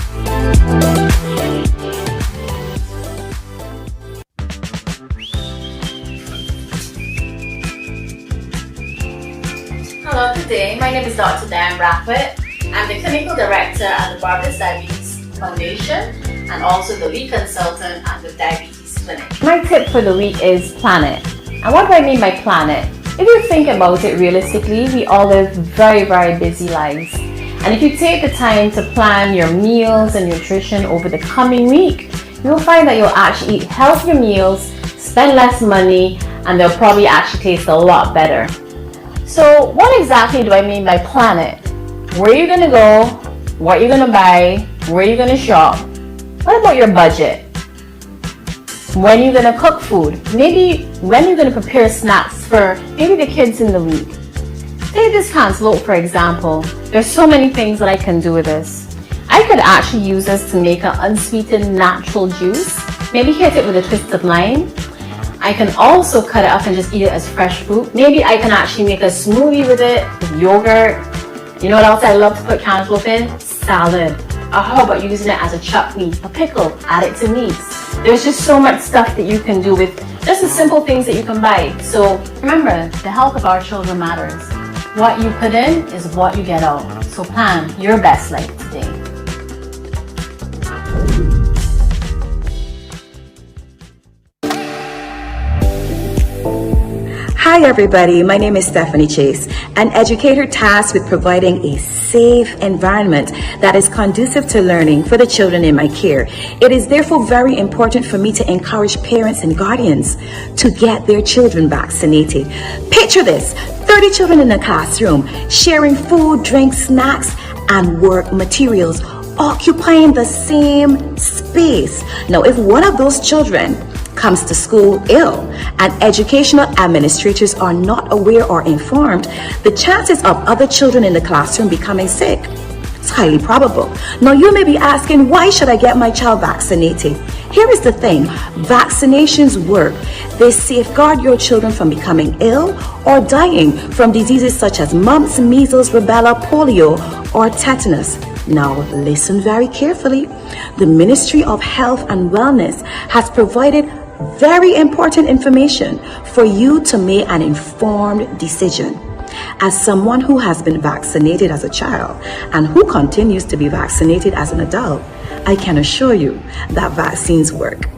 Hello, Good day, my name is Dr. Diane Brackett. I'm the Clinical Director at the Barbados Diabetes Foundation and also the lead consultant at the Diabetes Clinic. My tip for the week is plan it. And what do I mean by plan it? If you think about it realistically, we all live very, very busy lives. And if you take the time to plan your meals and nutrition over the coming week, you'll find that you'll actually eat healthier meals, spend less money, and they'll probably actually taste a lot better. So what exactly do I mean by plan it? Where are you gonna go? What you're gonna buy? Where are you gonna shop? What about your budget? When you're gonna cook food? Maybe when you're gonna prepare snacks for maybe the kids in the week. Take this cantaloupe for example. There's so many things that I can do with this. I could actually use this to make an unsweetened natural juice. Maybe hit it with a twist of lime. I can also cut it up and just eat it as fresh fruit. Maybe I can actually make a smoothie with it, with yogurt. You know what else I love to put cantaloupe in? Salad. Or how about using it as a chutney, a pickle, add it to meats. There's just so much stuff that you can do with just the simple things that you can buy. So remember, the health of our children matters. What you put in is what you get out. So plan your best life today. Hi everybody, my name is Stephanie Chase, an educator tasked with providing a safe environment that is conducive to learning for the children in my care. It is therefore very important for me to encourage parents and guardians to get their children vaccinated. Picture this, 30 children in a classroom sharing food, drinks, snacks, and work materials, occupying the same space. Now, if one of those children comes to school ill and educational administrators are not aware or informed, the chances of other children in the classroom becoming sick, it's highly probable. Now you may be asking, why should I get my child vaccinated? Here is the thing, vaccinations work. They safeguard your children from becoming ill or dying from diseases such as mumps, measles, rubella, polio, or tetanus. Now listen very carefully. The Ministry of Health and Wellness has provided very important information for you to make an informed decision. As someone who has been vaccinated as a child and who continues to be vaccinated as an adult, I can assure you that vaccines work.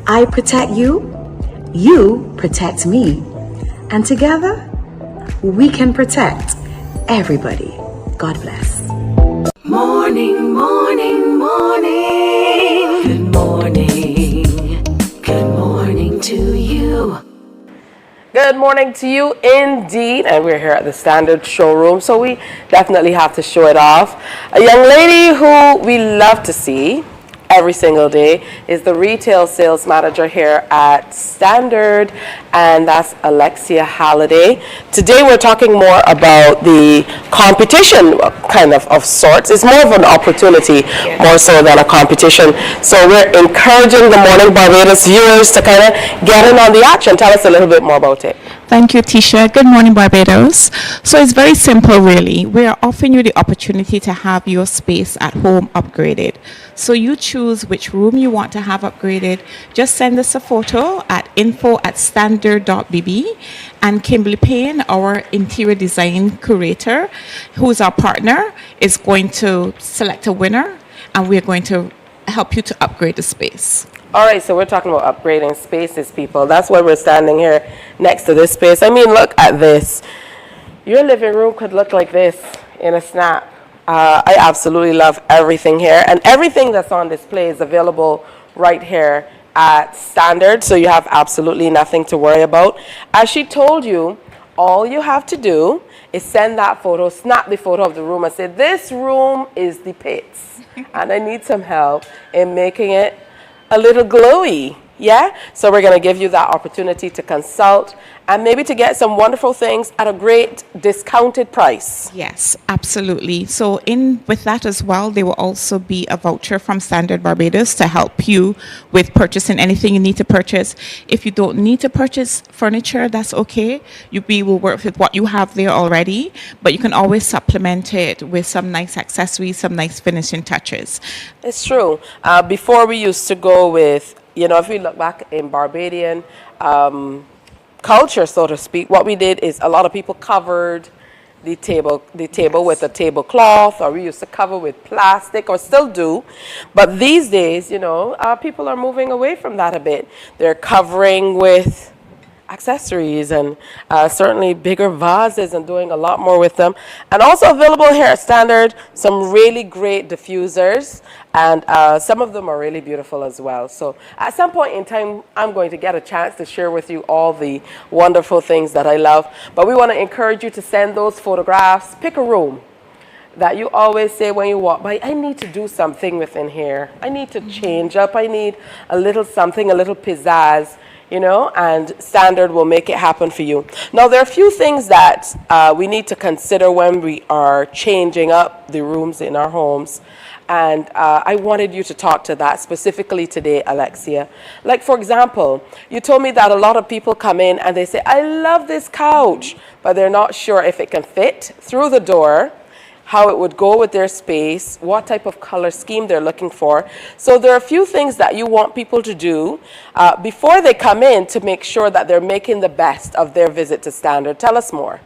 I protect you, you protect me, and together we can protect everybody. God bless. Morning, morning, morning. Good morning. Good morning to you. Good morning to you indeed. And we're here at the Standard showroom, so we definitely have to show it off. A young lady who we love to see every single day is the retail sales manager here at Standard, and that's Alexia Halliday. Today we're talking more about the competition kind of sorts. It's more of an opportunity more so than a competition. So we're encouraging the Mornin Barbados viewers to kind of get in on the action. Tell us a little bit more about it. Thank you, Tisha. Good morning, Barbados. So it's very simple, really. We are offering you the opportunity to have your space at home upgraded. So you choose which room you want to have upgraded. Just send us a photo at info@standard.bb, and Kimberly Payne, our interior design curator, who's our partner, is going to select a winner, and we're going to help you to upgrade the space. All right, so we're talking about upgrading spaces, people. That's why we're standing here next to this space. I mean, look at this. Your living room could look like this in a snap. I absolutely love everything here. And everything that's on display is available right here at Standard, so you have absolutely nothing to worry about. As she told you, all you have to do is send that photo, snap the photo of the room and say, this room is the pits, and I need some help in making it a little glowy. Yeah, so we're going to give you that opportunity to consult and maybe to get some wonderful things at a great discounted price. Yes, absolutely. So with that as well, there will also be a voucher from Standard Barbados to help you with purchasing anything you need to purchase. If you don't need to purchase furniture, that's okay. We will work with what you have there already, but you can always supplement it with some nice accessories, some nice finishing touches. It's true. Before we used to go with, you know, if we look back in Barbadian culture, so to speak, what we did is a lot of people covered the table with a tablecloth, or we used to cover with plastic, or still do. But these days, you know, people are moving away from that a bit. They're covering with accessories and certainly bigger vases and doing a lot more with them. And also available here at Standard, some really great diffusers, and some of them are really beautiful as well. So at some point in time, I'm going to get a chance to share with you all the wonderful things that I love. But we want to encourage you to send those photographs. Pick a room that you always say when you walk by, I need to do something within here. I need to change up. I need a little something, a little pizzazz, you know, and Standard will make it happen for you. Now, there are a few things that we need to consider when we are changing up the rooms in our homes. And I wanted you to talk to that specifically today, Alexia. Like, for example, you told me that a lot of people come in and they say, I love this couch, but they're not sure if it can fit through the door, how it would go with their space, what type of color scheme they're looking for. So there are a few things that you want people to do before they come in to make sure that they're making the best of their visit to Standard. Tell us more.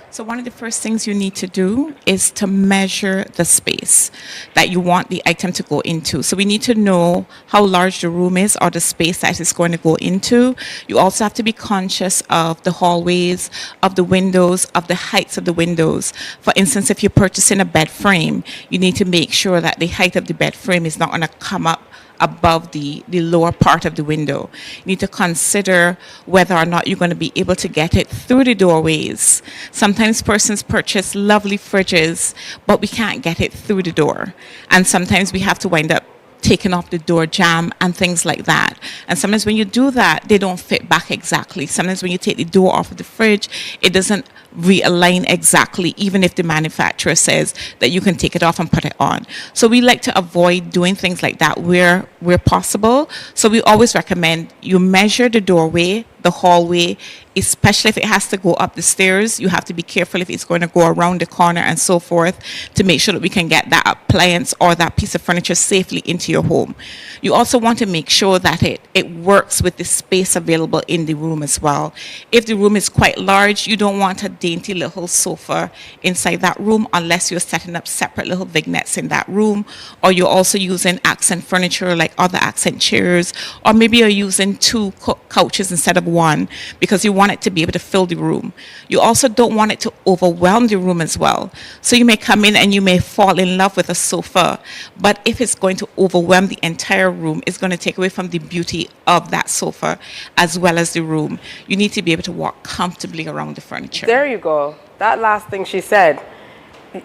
So one of the first things you need to do is to measure the space that you want the item to go into. So we need to know how large the room is or the space that it's going to go into. You also have to be conscious of the hallways, of the windows, of the heights of the windows. For instance, if you're purchasing a bed frame, you need to make sure that the height of the bed frame is not going to come up above the lower part of the window. You need to consider whether or not you're going to be able to get it through the doorways. Sometimes persons purchase lovely fridges, but we can't get it through the door. And sometimes we have to wind up taking off the door jamb and things like that. And sometimes when you do that, they don't fit back exactly. Sometimes when you take the door off of the fridge, it doesn't realign exactly, even if the manufacturer says that you can take it off and put it on. So we like to avoid doing things like that where possible. So we always recommend you measure the doorway, the hallway, especially if it has to go up the stairs. You have to be careful if it's going to go around the corner and so forth to make sure that we can get that appliance or that piece of furniture safely into your home. You also want to make sure that it works with the space available in the room as well. If the room is quite large, you don't want a dainty little sofa inside that room unless you're setting up separate little vignettes in that room, or you're also using accent furniture like other accent chairs, or maybe you're using two couches instead of one because you want it to be able to fill the room. You also don't want it to overwhelm the room as well. So you may come in and you may fall in love with a sofa, but if it's going to overwhelm the entire room, it's going to take away from the beauty of that sofa as well as the room. You need to be able to walk comfortably around the furniture. There you go. That last thing she said.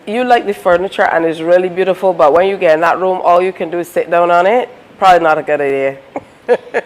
You like the furniture and it's really beautiful, but when you get in that room, all you can do is sit down on it. Probably not a good idea.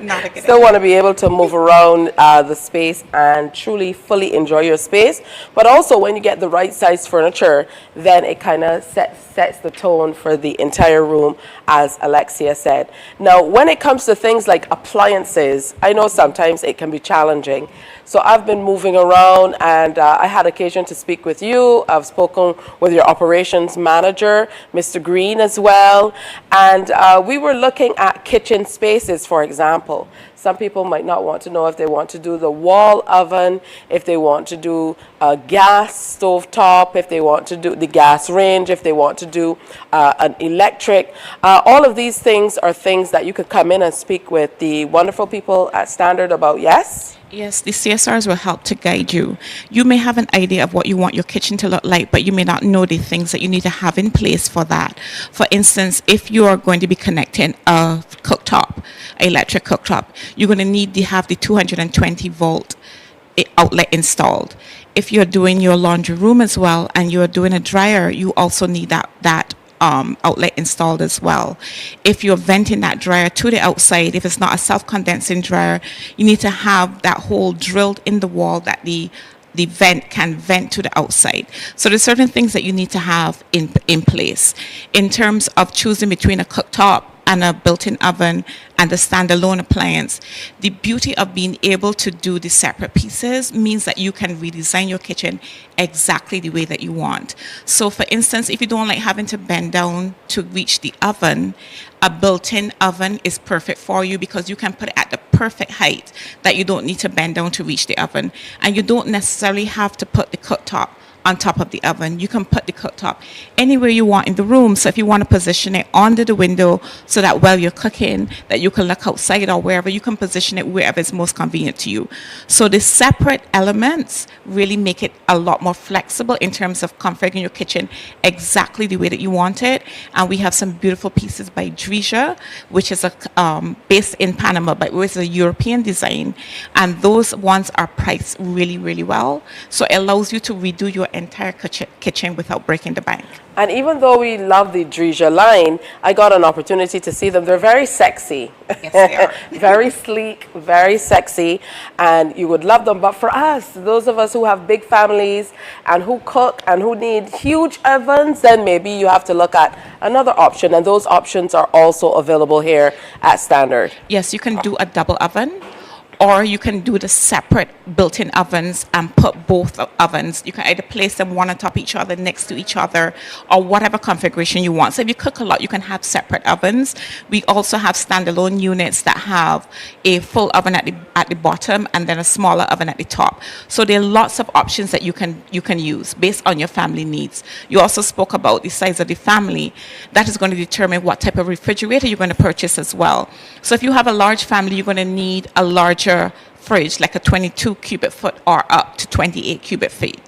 Not a good Still want to be able to move around the space and truly fully enjoy your space. But also when you get the right size furniture, then it kind of sets the tone for the entire room, as Alexia said. Now, when it comes to things like appliances, I know sometimes it can be challenging. So I've been moving around, and I had occasion to speak with you. I've spoken with your operations manager, Mr. Green, as well. And we were looking at kitchen spaces, for example. Some people might not want to know if they want to do the wall oven, if they want to do a gas stove top, if they want to do the gas range, if they want to do an electric. All of these things are things that you could come in and speak with the wonderful people at Standard about, yes? Yes, the CSRs will help to guide you. You may have an idea of what you want your kitchen to look like, but you may not know the things that you need to have in place for that. For instance, if you are going to be connecting a cooktop, electric cooktop, you're going to need to have the 220 volt outlet installed. If you're doing your laundry room as well and you're doing a dryer, you also need that outlet installed as well. If you're venting that dryer to the outside, if it's not a self-condensing dryer, you need to have that hole drilled in the wall that the vent can vent to the outside. So there's certain things that you need to have in place. In terms of choosing between a cooktop and a built-in oven and a standalone appliance, the beauty of being able to do the separate pieces means that you can redesign your kitchen exactly the way that you want. So for instance, if you don't like having to bend down to reach the oven, a built-in oven is perfect for you because you can put it at the perfect height that you don't need to bend down to reach the oven. And you don't necessarily have to put the cooktop on top of the oven. You can put the cooktop anywhere you want in the room. So if you want to position it under the window so that while you're cooking, that you can look outside or wherever, you can position it wherever it's most convenient to you. So the separate elements really make it a lot more flexible in terms of configuring your kitchen exactly the way that you want it. And we have some beautiful pieces by Drija, which is based in Panama, but with a European design. And those ones are priced really, really well. So it allows you to redo your entire kitchen without breaking the bank. And even though we love the Drija line, I got an opportunity to see them. They're very sexy. Yes, they are. Very sleek, very sexy, and you would love them. But for us, those of us who have big families and who cook and who need huge ovens, then maybe you have to look at another option. And those options are also available here at Standard. Yes, you can do a double oven, or you can do the separate built-in ovens and put both ovens. You can either place them one on top of each other, next to each other, or whatever configuration you want. So if you cook a lot, you can have separate ovens. We also have standalone units that have a full oven at the bottom and then a smaller oven at the top. So there are lots of options that you can use based on your family needs. You also spoke about the size of the family. That is going to determine what type of refrigerator you're going to purchase as well. So if you have a large family, you're going to need a larger fridge, like a 22 cubic foot or up to 28 cubic feet.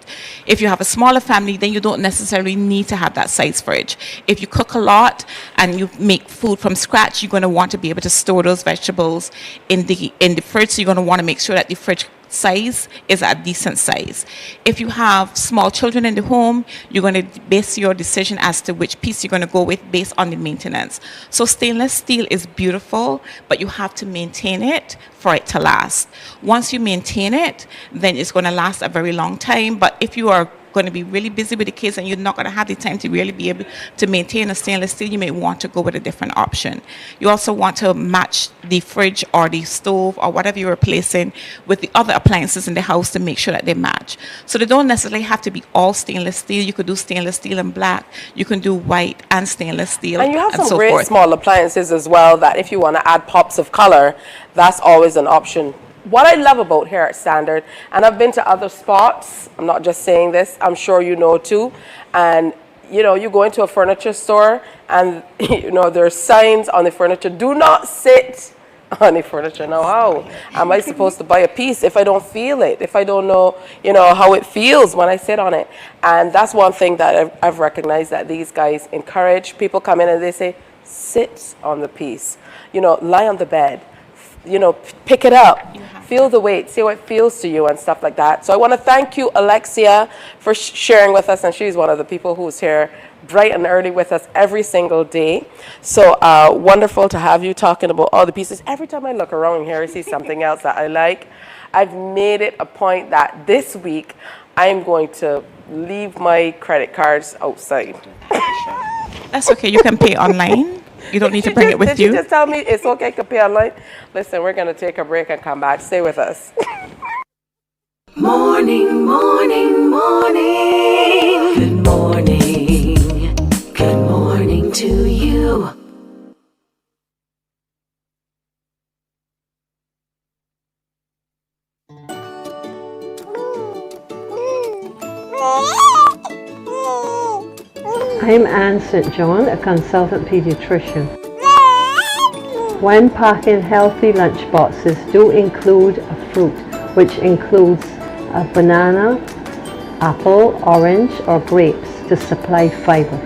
If you have a smaller family, then you don't necessarily need to have that size fridge. If you cook a lot and you make food from scratch, you're going to want to be able to store those vegetables in the fridge. So you're going to want to make sure that the fridge size is a decent size. If you have small children in the home, you're going to base your decision as to which piece you're going to go with based on the maintenance. So stainless steel is beautiful, but you have to maintain it for it to last. Once you maintain it, then it's going to last a very long time. But if you are going to be really busy with the kids and you're not going to have the time to really be able to maintain a stainless steel, you may want to go with a different option. You also want to match the fridge or the stove or whatever you're replacing with the other appliances in the house to make sure that they match. So they don't necessarily have to be all stainless steel. You could do stainless steel and black. You can do white and stainless steel. And you have some so great forth. small appliances as well that if you want to add pops of color, that's always an option. What I love about here at Standard, and I've been to other spots, I'm not just saying this, I'm sure you know too, and you know, you go into a furniture store and you know, there's signs on the furniture, do not sit on the furniture. Now how am I supposed to buy a piece if I don't feel it, if I don't know, you know, how it feels when I sit on it? And that's one thing that I've recognized that these guys encourage. People come in and they say, sit on the piece, you know, lie on the bed, you know, pick it up, feel the weight, see how it feels to you and stuff like that. So I want to thank you, Alexia, for sharing with us, and she's one of the people who's here bright and early with us every single day. So wonderful to have you talking about all the pieces. Every time I look around here, I see something else that I like. I've made it a point that this week I'm going to leave my credit cards outside. That's okay, you can pay online. You don't need to bring it with you. Did you just tell me it's okay to pay online? Listen, we're going to take a break and come back. Stay with us. Morning, morning, morning. Good morning. Good morning to you. I'm Anne St. John, a consultant pediatrician. When packing healthy lunch boxes, do include a fruit, which includes a banana, apple, orange, or grapes to supply fiber.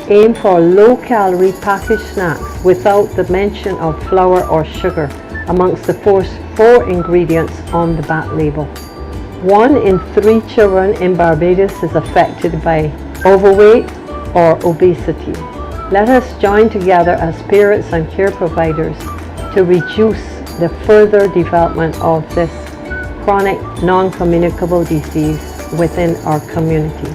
Aim for low-calorie packaged snacks without the mention of flour or sugar amongst the four ingredients on the back label. 1 in 3 children in Barbados is affected by overweight or obesity. Let us join together as parents and care providers to reduce the further development of this chronic non-communicable disease within our communities.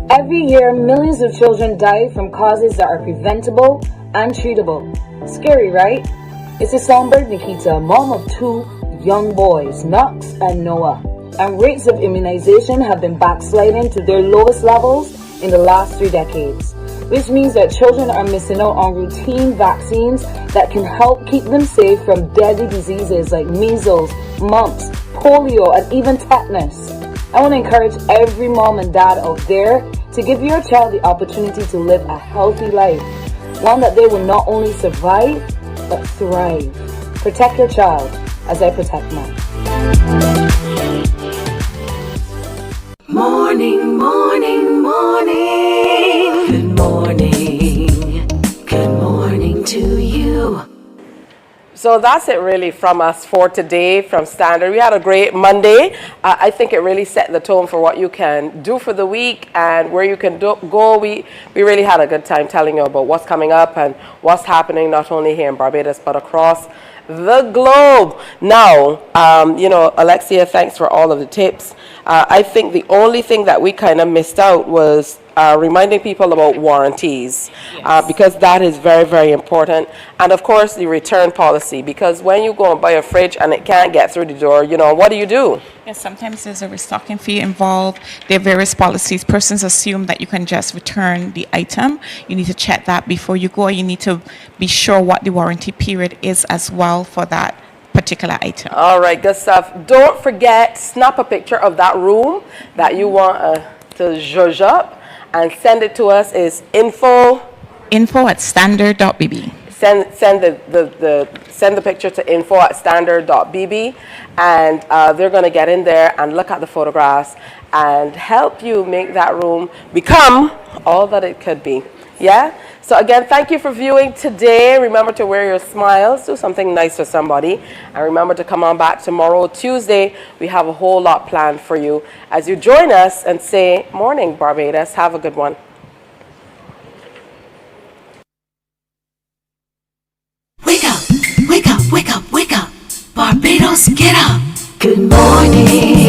Every year, millions of children die from causes that are preventable and treatable. Scary, right? It's a songbird Nikita, mom of 2 young boys, Knox and Noah. And rates of immunization have been backsliding to their lowest levels in the last 3 decades. which means that children are missing out on routine vaccines that can help keep them safe from deadly diseases like measles, mumps, polio, and even tetanus. I want to encourage every mom and dad out there to give your child the opportunity to live a healthy life, one that they will not only survive, but thrive. Protect your child as I protect mine. Morning, morning, morning. Good morning. Good morning to you. So that's it really from us for today from Standard. We had a great Monday. I think it really set the tone for what you can do for the week and where you can go. We really had a good time telling you about what's coming up and what's happening not only here in Barbados but across the globe. Now, Alexia, thanks for all of the tips. I think the only thing that we kind of missed out was reminding people about warranties, because that is very, very important. And of course, the return policy, because when you go and buy a fridge and it can't get through the door, what do? Yes, sometimes there's a restocking fee involved. There are various policies. Persons assume that you can just return the item. You need to check that before you go. You need to be sure what the warranty period is as well for that particular item. All right, good stuff. Don't forget, snap a picture of that room that you want to zhuzh up and send it to us. Is info@standard.bb. Send the picture to info@standard.bb, and they're going to get in there and look at the photographs and help you make that room become all that it could be. Yeah? So again, thank you for viewing today. Remember to wear your smiles, do something nice for somebody, and remember to come on back tomorrow, Tuesday. We have a whole lot planned for you as you join us and say, Morning Barbados. Have a good one. Wake up, wake up, wake up, wake up. Barbados, get up. Good morning.